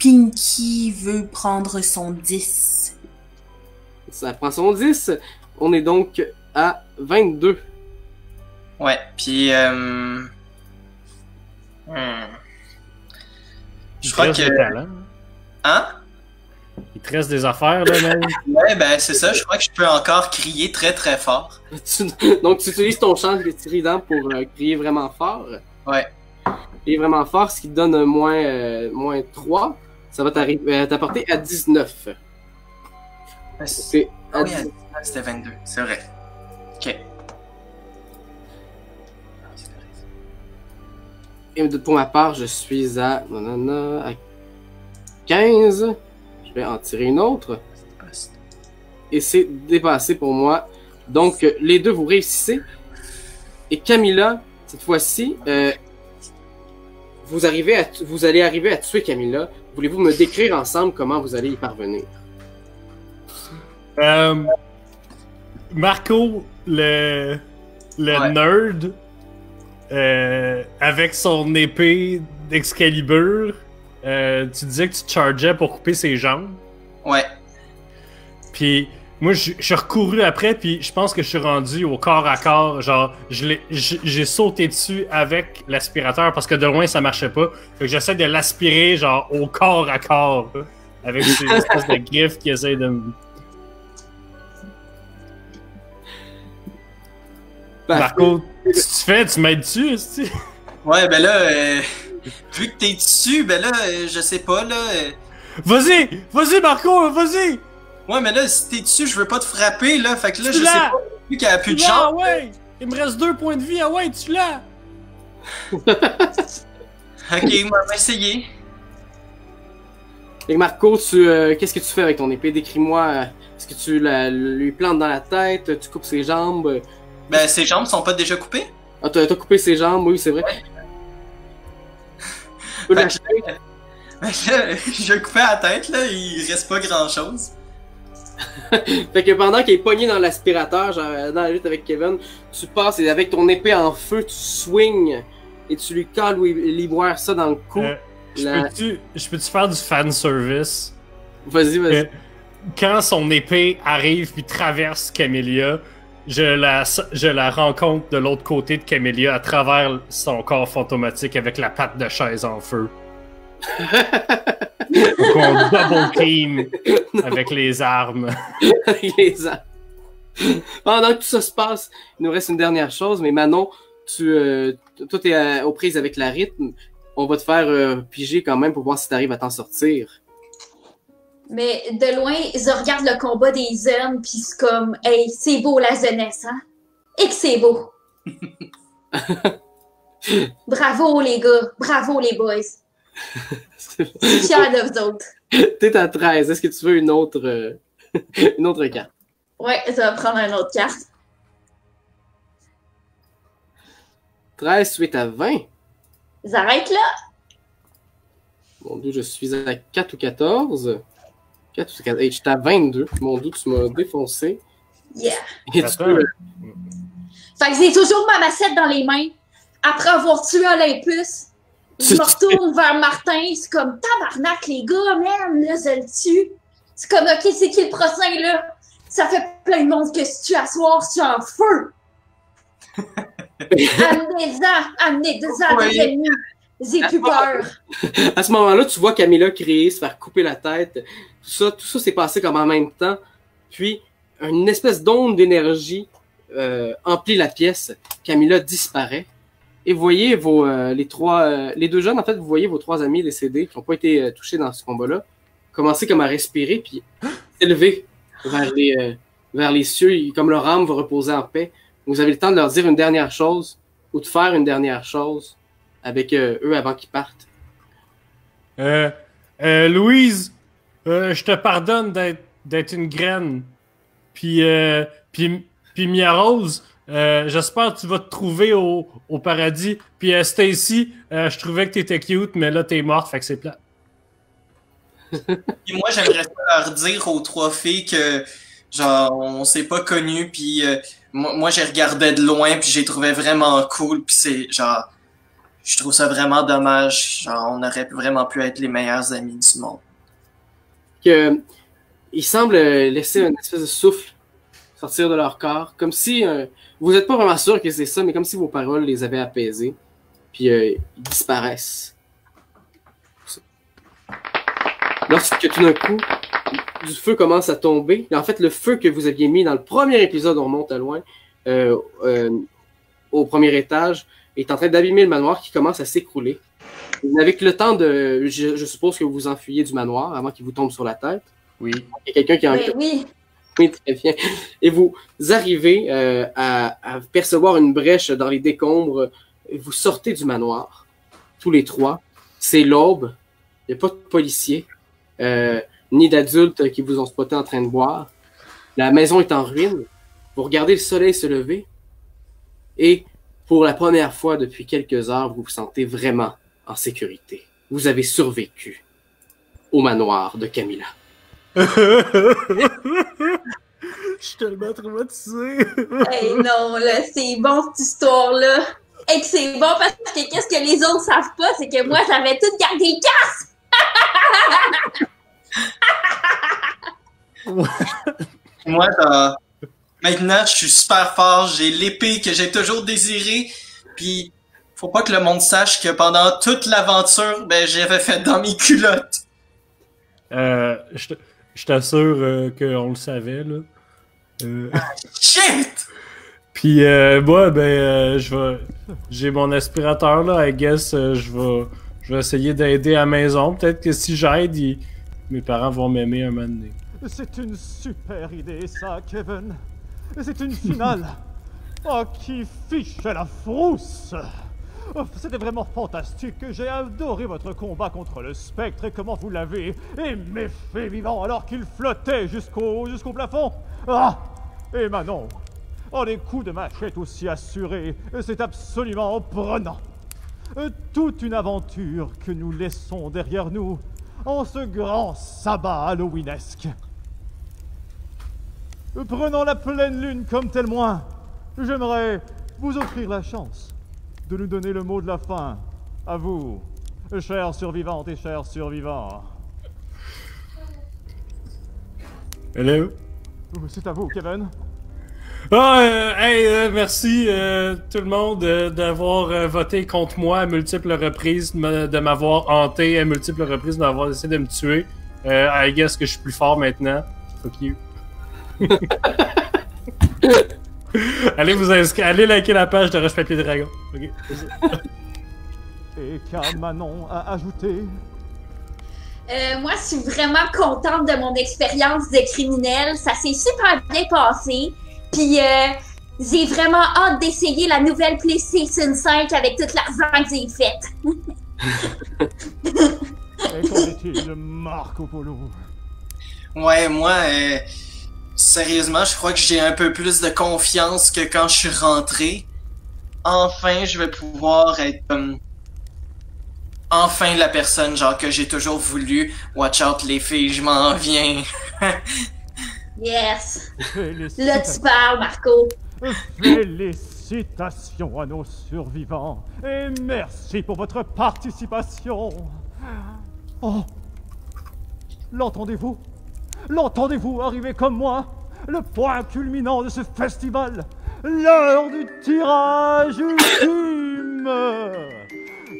Pinky veut prendre son 10. Ça prend son 10. On est donc à 22. Ouais, puis... Je crois que... Hein? Il te reste des affaires, là, même. Ouais, ben c'est ça. Je crois que je peux encore crier très très fort. Donc, tu utilises ton chant de trident pour crier vraiment fort. Ouais. Crier vraiment fort, ce qui te donne moins 3. Ça va t'apporter à 19. C'est... Ah oui, c'était 22. C'est vrai. Ok. Et pour ma part, je suis à 15. Je vais en tirer une autre. Et c'est dépassé pour moi. Donc, les deux, vous réussissez. Et Camilla, cette fois-ci, vous allez arriver à tuer Camilla. Voulez-vous me décrire ensemble comment vous allez y parvenir? Marco, le nerd, avec son épée d'Excalibur, tu disais que tu te chargeais pour couper ses jambes. Ouais. Puis moi, je suis recouru après, puis je pense que je suis rendu au corps à corps. Genre, j'ai sauté dessus avec l'aspirateur parce que de loin, ça marchait pas. Fait que j'essaie de l'aspirer, genre, au corps à corps. Avec ces espèces de griffes qui essaient de me... Marco, tu m'aides-tu, aussi? Ouais, ben là, vu que t'es dessus, ben là, je sais pas, là... Vas-y! Vas-y, Marco! Vas-y! Ouais, mais là, si t'es dessus, je veux pas te frapper, là. Fait que là, Tu je sais l'as! pas, vu qu'il y a plus de Tu l'as, jambes. ouais! Il me reste 2 points de vie, ah ouais, tu l'as! Ok, on va essayer. Et Marco, qu'est-ce que tu fais avec ton épée? Décris-moi. Est-ce que tu lui plantes dans la tête? Tu coupes ses jambes? Ben, ses jambes sont pas déjà coupées? Ah, t'as coupé ses jambes, oui, c'est vrai. Ouais. Tu peux Fait lâcher. que là, je coupais la tête, là, il reste pas grand-chose. Fait que pendant qu'il est pogné dans l'aspirateur, genre dans la lutte avec Kevin, tu passes et avec ton épée en feu, tu swings et tu lui cales l'ivoire ça dans le cou. Je peux-tu faire du fan service? Vas-y, vas-y. Quand son épée arrive puis traverse Camélia, je la rencontre de l'autre côté de Camélia à travers son corps fantomatique avec la patte de chaise en feu. Donc on double team avec les armes. Les armes. Pendant que tout ça se passe, il nous reste une dernière chose, mais Manon, toi t'es aux prises avec la rythme. On va te faire piger quand même pour voir si t'arrives à t'en sortir. Mais de loin, je regarde le combat des jeunes, pis c'est comme, hey, c'est beau la jeunesse, hein? Et que c'est beau! Bravo les gars, bravo les boys! Je suis fière de vous autres. T'es à 13, est-ce que tu veux une autre carte? Ouais, je vais prendre une autre carte. 13, tu es à 20. J'arrête là? Mon Dieu, je suis à 4 ou 14. 4 ou 14. Hey, j'étais à 22. Mon Dieu, tu m'as défoncé. Yeah. Et tu peux... Fait que j'ai toujours ma massette dans les mains. Après avoir tué Olympus, je me retourne vers Martin. C'est comme tabarnak, les gars, man. Là, je le tue. C'est comme, ok, c'est qui le prochain, là? Ça fait plein de monde que je tue à soir, je suis en feu. Amenez-en des ennemis. J'ai plus peur. À ce moment-là, tu vois Camilla crier, se faire couper la tête. Tout ça s'est passé comme en même temps. Puis, une espèce d'onde d'énergie emplit la pièce. Camilla disparaît. Et vous voyez les deux jeunes, en fait, vous voyez vos 3 amis décédés qui n'ont pas été touchés dans ce combat-là, commencer comme à respirer, puis s'élever vers les cieux, comme leur âme va reposer en paix. Vous avez le temps de leur dire une dernière chose, ou de faire une dernière chose avec eux avant qu'ils partent. Louise, je te pardonne d'être une graine. Puis Mia Rose, j'espère que tu vas te trouver au paradis. Puis Stacy, je trouvais que t'étais cute, mais là t'es morte, fait que c'est plat. Puis moi, j'aimerais leur dire aux 3 filles que, genre, on s'est pas connus, puis moi, j'ai regardé de loin, puis j'ai trouvé vraiment cool, puis c'est, genre, je trouve ça vraiment dommage. Genre, on aurait vraiment pu être les meilleurs amis du monde. Ils semblent laisser une espèce de souffle sortir de leur corps, comme si, vous n'êtes pas vraiment sûr que c'est ça, mais comme si vos paroles les avaient apaisés, puis ils disparaissent. Lorsque tout d'un coup, du feu commence à tomber, et en fait, le feu que vous aviez mis dans le premier épisode, on remonte à loin, au premier étage, est en train d'abîmer le manoir qui commence à s'écrouler. Vous n'avez que le temps de... Je suppose que vous vous enfuyez du manoir avant qu'il vous tombe sur la tête. Oui. Il y a quelqu'un qui a Oui. Oui, très bien. Et vous arrivez à percevoir une brèche dans les décombres. Vous sortez du manoir, tous les 3. C'est l'aube. Il n'y a pas de policiers, ni d'adultes qui vous ont spoté en train de boire. La maison est en ruine. Vous regardez le soleil se lever. Et pour la première fois depuis quelques heures, vous vous sentez vraiment en sécurité. Vous avez survécu au manoir de Camilla. Je suis tellement traumatisé. Hey, non, là, c'est bon cette histoire-là. Et que c'est bon parce que qu'est-ce que les autres savent pas, c'est que moi, j'avais tout gardé le casse! Moi, maintenant, je suis super fort. J'ai l'épée que j'ai toujours désirée. Puis, faut pas que le monde sache que pendant toute l'aventure, ben, j'avais fait dans mes culottes. Je t'assure qu'on le savait, là. Shit! Puis moi, j'ai mon aspirateur, là, I guess, je vais Je vais essayer d'aider à la maison. Peut-être que si j'aide, mes parents vont m'aimer un moment donné. C'est une super idée, ça, Kevin. C'est une finale. Oh, qui fiche la frousse! Oh, c'était vraiment fantastique. J'ai adoré votre combat contre le spectre et comment vous l'avez éméché vivant alors qu'il flottait jusqu'au plafond. Ah! Et Manon, oh, les coups de machette aussi assurés, c'est absolument prenant. Toute une aventure que nous laissons derrière nous en ce grand sabbat halloweenesque. Prenant la pleine lune comme témoin, j'aimerais vous offrir la chance de nous donner le mot de la fin. À vous, chères survivantes et chers survivants. Hello? C'est à vous, Kevin. Merci tout le monde d'avoir voté contre moi à multiples reprises, de m'avoir hanté à multiples reprises, d'avoir essayé de me tuer. I guess que je suis plus fort maintenant. Fuck you. Allez vous inscrire, allez liker la page de Roche Papier Dragon. Okay. Et qu'a Manon a ajouté? Moi, je suis vraiment contente de mon expérience de criminel. Ça s'est super bien passé. Puis, j'ai vraiment hâte d'essayer la nouvelle PlayStation 5 avec tout l'argent que j'ai fait. Et qu'en est-il, Marco Polo? Ouais, moi, sérieusement, je crois que j'ai un peu plus de confiance que quand je suis rentré. Enfin, je vais pouvoir être enfin la personne genre que j'ai toujours voulu. Watch out les filles, je m'en viens. Yes. Là, tu parles, Marco. Félicitations à nos survivants et merci pour votre participation. Oh, l'entendez-vous? L'entendez-vous arriver comme moi? Le point culminant de ce festival, l'heure du tirage ultime.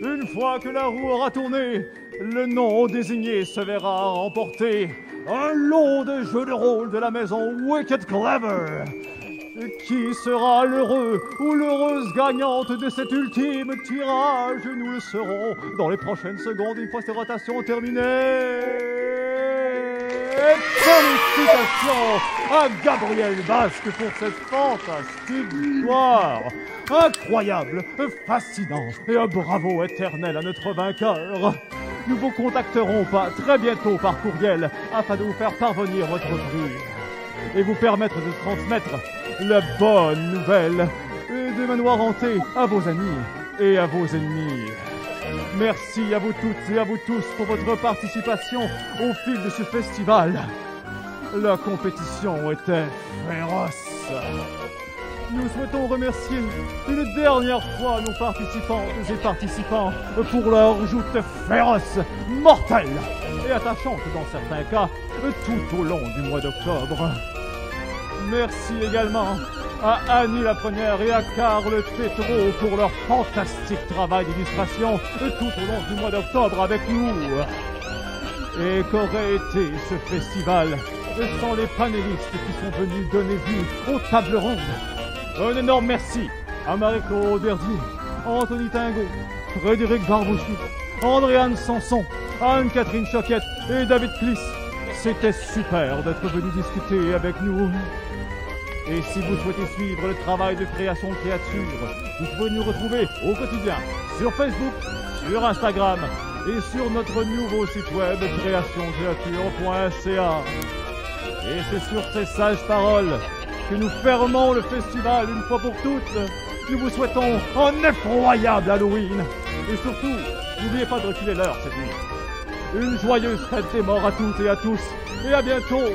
Une fois que la roue aura tourné, le nom désigné se verra remporter un lot de jeux de rôle de la maison Wicked Clever. Qui sera l'heureux ou l'heureuse gagnante de cet ultime tirage? Nous le saurons dans les prochaines secondes, une fois ces rotations terminées. Et félicitations à Gabriel Basque pour cette fantastique victoire. Incroyable, fascinant et un bravo éternel à notre vainqueur. Nous vous contacterons très bientôt par courriel afin de vous faire parvenir votre prix et vous permettre de transmettre la bonne nouvelle des manoirs hantés à vos amis et à vos ennemis. Merci à vous toutes et à vous tous pour votre participation au fil de ce festival. La compétition était féroce. Nous souhaitons remercier une dernière fois nos participantes et participants pour leur joute féroce, mortelle et attachante dans certains cas, tout au long du mois d'octobre. Merci également à Annie la Première et à Carl Tétreau pour leur fantastique travail d'illustration tout au long du mois d'octobre avec nous. Et qu'aurait été ce festival sans les panélistes qui sont venus donner vie aux tables rondes? Un énorme merci à Marie-Claude Verdier, Anthony Tingot, Frédéric Barbouchi, Andréane Sanson, Anne-Catherine Choquette et David Kliss. C'était super d'être venus discuter avec nous. Et si vous souhaitez suivre le travail de création de créatures, vous pouvez nous retrouver au quotidien sur Facebook, sur Instagram et sur notre nouveau site web créationcreature.ca. Et c'est sur ces sages paroles que nous fermons le festival une fois pour toutes. Nous vous souhaitons un effroyable Halloween. Et surtout, n'oubliez pas de reculer l'heure cette nuit. Une joyeuse fête des morts à toutes et à tous. Et à bientôt.